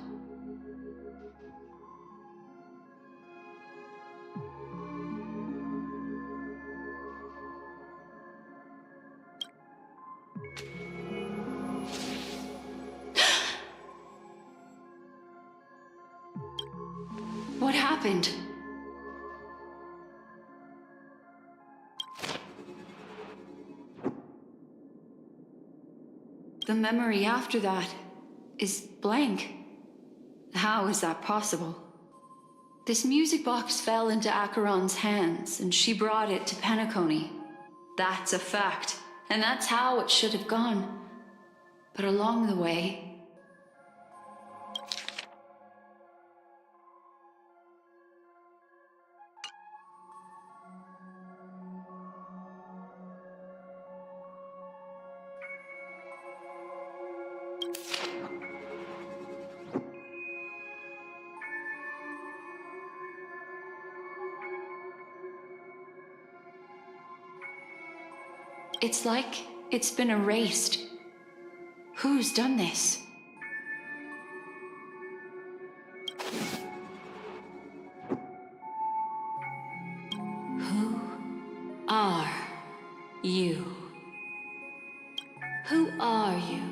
S12: What happened? The memory after that is blank. How is that possible? This music box fell into Acheron's hands, and she brought it to Penacony.
S1: That's a fact, and that's how it should have gone. But along the way... It's like it's been erased. Who's done this? Who are you? Who are you?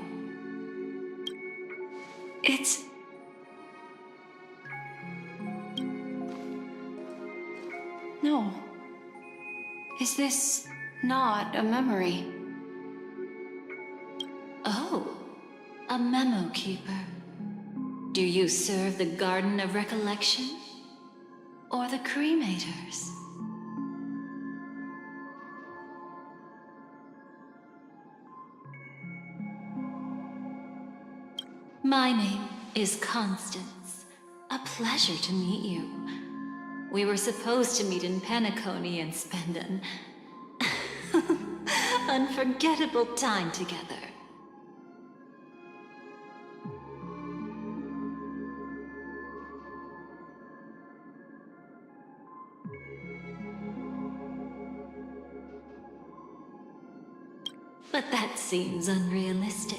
S1: It's... No. Is this not a memory? Oh, a memo keeper. Do you serve the Garden of Recollection? Or the cremators? My name is Constance. A pleasure to meet you. We were supposed to meet in Penacony and spend an unforgettable time together. But that seems unrealistic.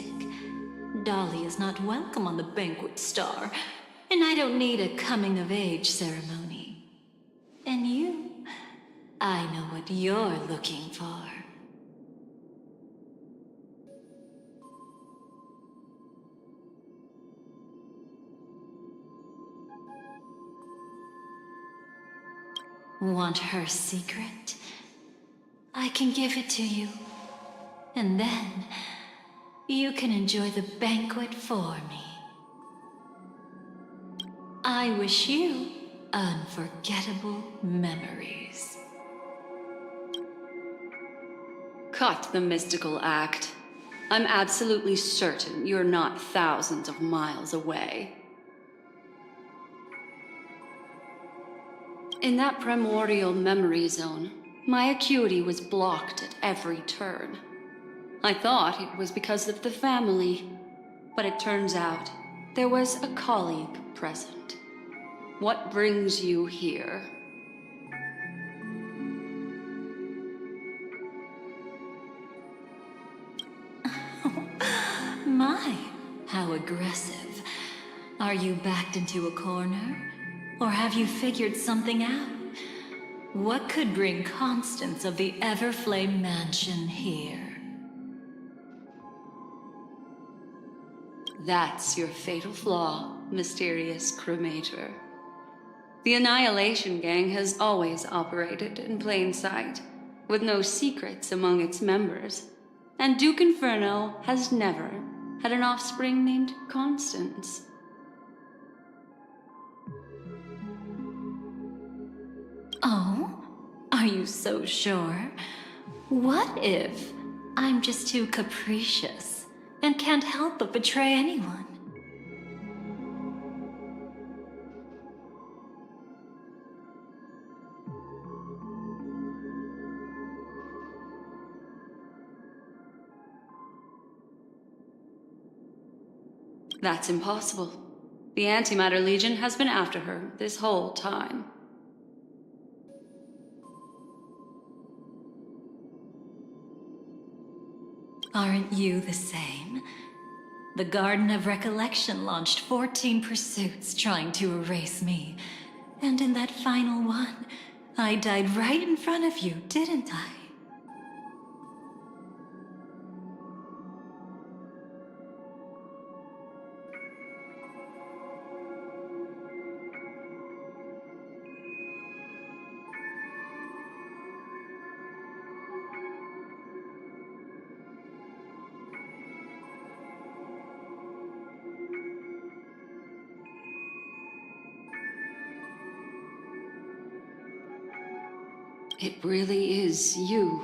S1: Dolly is not welcome on the banquet star, and I don't need a coming-of-age ceremony. And you, I know what you're looking for. Want her secret? I can give it to you. And then, you can enjoy the banquet for me. I wish you unforgettable memories.
S17: Cut the mystical act. I'm absolutely certain you're not thousands of miles away. In that primordial memory zone, my acuity was blocked at every turn. I thought it was because of the family, but it turns out there was a colleague present. What brings you here?
S12: My, how aggressive. Are you backed into a corner? Or have you figured something out? What could bring Constance of the Everflame Mansion here?
S17: That's your fatal flaw, mysterious cremator. The Annihilation Gang has always operated in plain sight, with no secrets among its members, and Duke Inferno has never had an offspring named Constance.
S12: Oh? Are you so sure? What if I'm just too capricious and can't help but betray anyone?
S17: That's impossible. The Antimatter Legion has been after her this whole time.
S12: Aren't you the same? The Garden of Recollection launched 14 pursuits trying to erase me. And in that final one, I died right in front of you, didn't I?
S17: It really is you.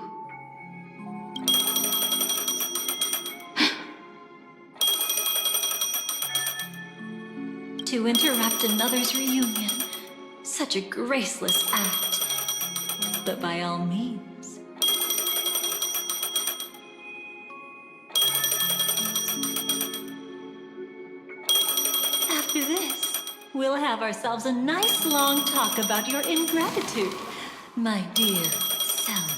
S12: To interrupt another's reunion. Such a graceless act. But by all means. After this, we'll have ourselves a nice long talk about your ingratitude, my dear cellmate.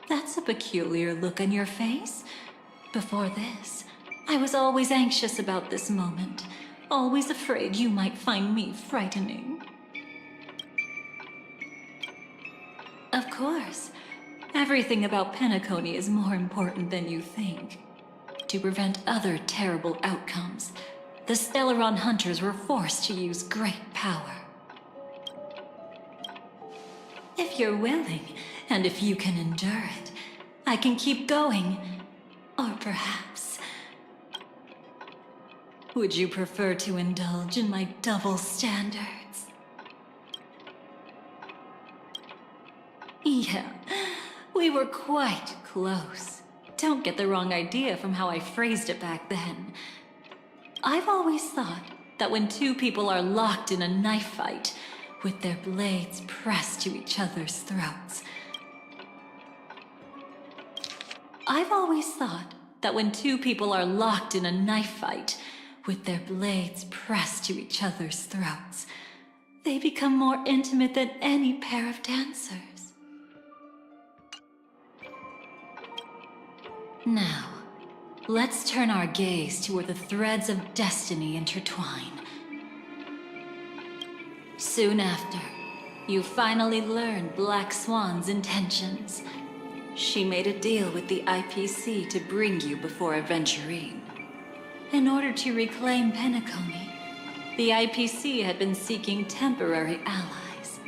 S12: That's a peculiar look on your face. Before this, I was always anxious about this moment, always afraid you might find me frightening. Of course, everything about Penacony is more important than you think. To prevent other terrible outcomes, the Stellaron hunters were forced to use great power. If you're willing, and if you can endure it, I can keep going. Or perhaps... Would you prefer to indulge in my double standards? Yeah, we were quite close. Don't get the wrong idea from how I phrased it back then. I've always thought that when two people are locked in a knife fight, with their blades pressed to each other's throats. I've always thought that when two people are locked in a knife fight, with their blades pressed to each other's throats, they become more intimate than any pair of dancers. Now, let's turn our gaze to where the threads of destiny intertwine. Soon after, you finally learn Black Swan's intentions. She made a deal with the IPC to bring you before Aventurine. In order to reclaim Penacony, the IPC had been seeking temporary allies.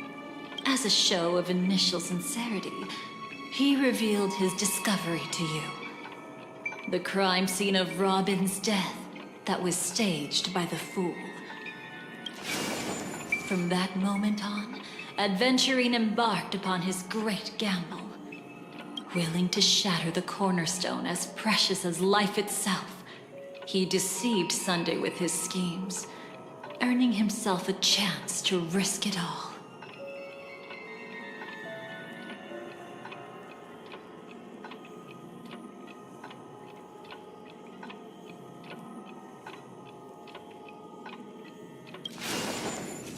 S12: As a show of initial sincerity, he revealed his discovery to you. The crime scene of Robin's death that was staged by the Fool. From that moment on, Aventurine embarked upon his great gamble. Willing to shatter the cornerstone as precious as life itself, he deceived Sunday with his schemes, earning himself a chance to risk it all.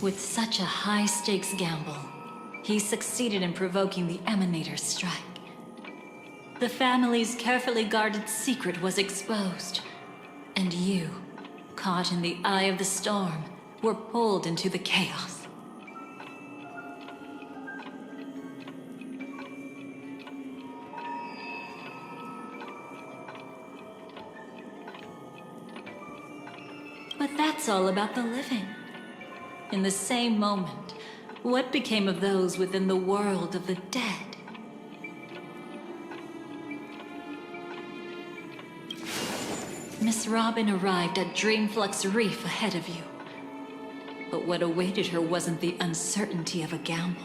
S12: With such a high-stakes gamble, he succeeded in provoking the Emanator's strike. The family's carefully guarded secret was exposed, and you, caught in the eye of the storm, were pulled into the chaos. But that's all about the living. In the same moment, what became of those within the world of the dead? Miss Robin arrived at Dreamflux Reef ahead of you. But what awaited her wasn't the uncertainty of a gamble.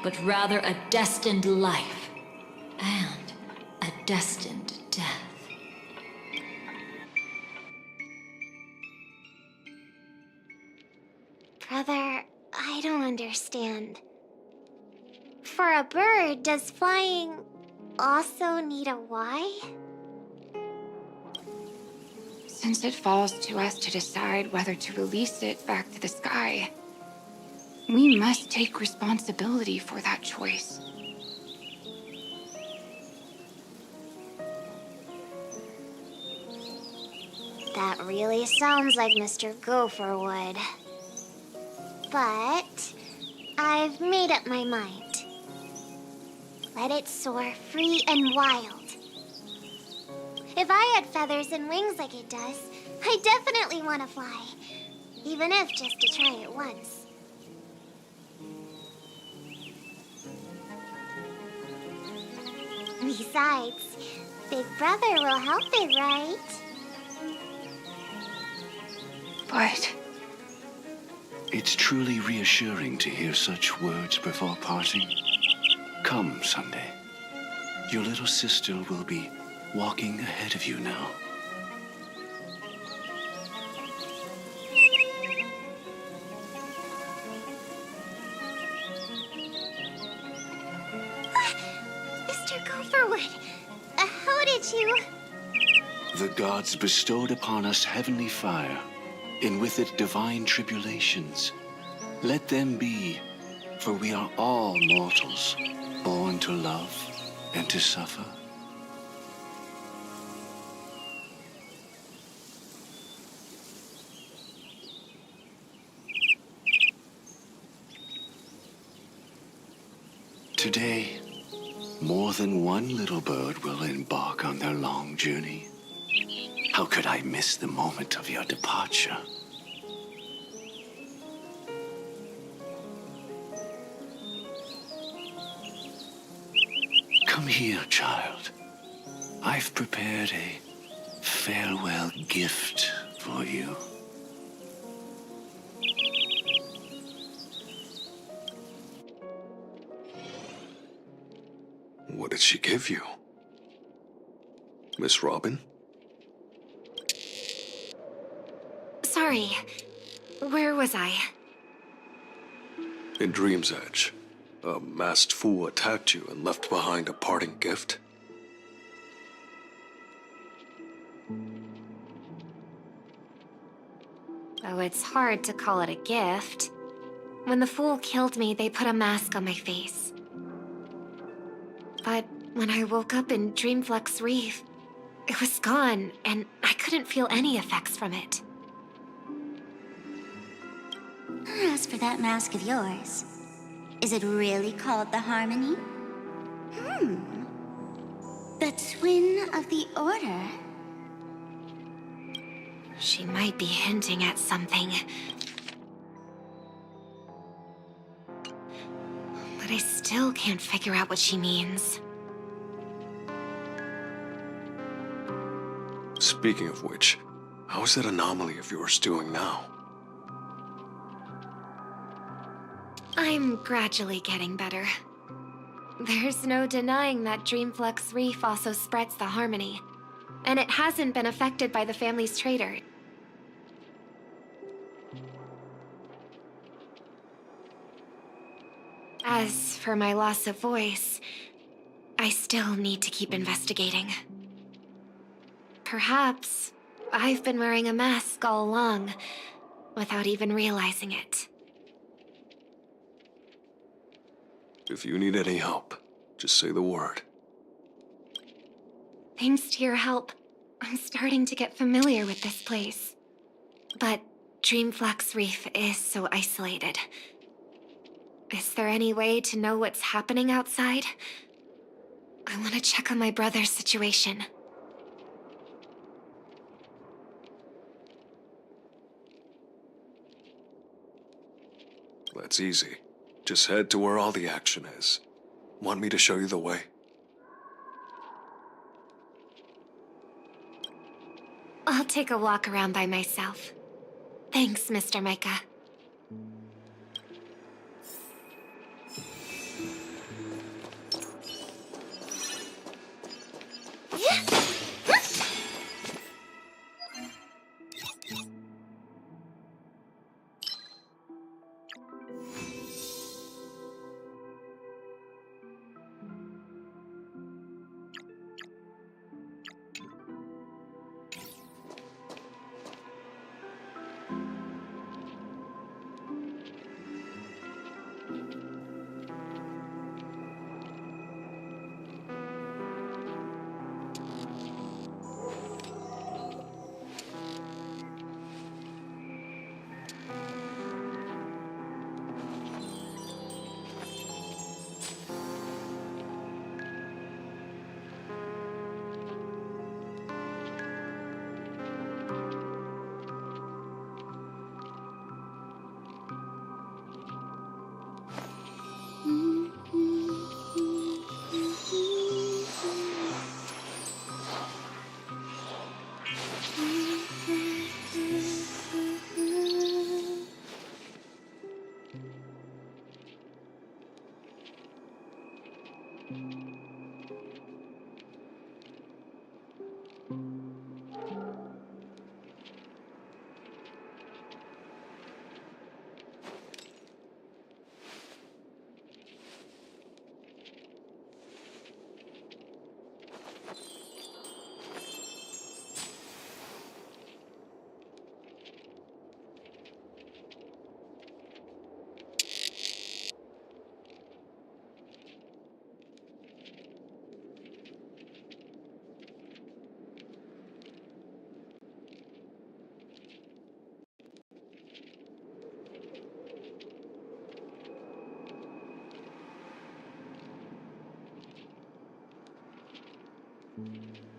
S12: But rather a destined life and a destined death.
S3: Brother, I don't understand. For a bird, does flying also need a why?
S18: Since it falls to us to decide whether to release it back to the sky, we must take responsibility for that choice.
S7: That really sounds like Mr. Gopher would. But I've made up my mind. Let it soar free and wild. If I had feathers and wings like it does, I definitely want to fly. Even if just to try it once. Besides, Big Brother will help it, right?
S18: But
S13: It's truly reassuring to hear such words before parting. Come, Sunday. Your little sister will be walking ahead of you now.
S7: Mr. Gopherwood, how did you...
S13: The gods bestowed upon us heavenly fire, and with it divine tribulations. Let them be, for we are all mortals, born to love and to suffer. Today, more than one little bird will embark on their long journey. How could I miss the moment of your departure? Come here, child. I've prepared a farewell gift for you.
S19: What did she give you? Miss Robin?
S3: Sorry. Where was I?
S19: In Dream's Edge, a masked fool attacked you and left behind a parting gift.
S3: Oh, it's hard to call it a gift. When the fool killed me, they put a mask on my face. But when I woke up in Dreamflux Reef, it was gone, and I couldn't feel any effects from it.
S7: As for that mask of yours, is it really called the Harmony? The Twin of the Order.
S3: She might be hinting at something. But I still can't figure out what she means.
S19: Speaking of which, how's that anomaly of yours doing now?
S3: I'm gradually getting better. There's no denying that Dreamflux Reef also spreads the Harmony. And it hasn't been affected by the family's traitor. As for my loss of voice, I still need to keep investigating. Perhaps I've been wearing a mask all along, without even realizing it.
S19: If you need any help, just say the word.
S3: Thanks to your help, I'm starting to get familiar with this place. But Dreamflux Reef is so isolated. Is there any way to know what's happening outside? I want to check on my brother's situation.
S19: That's easy. Just head to where all the action is. Want me to show you the way?
S3: I'll take a walk around by myself. Thanks, Mr. Micah.
S20: Mm-hmm.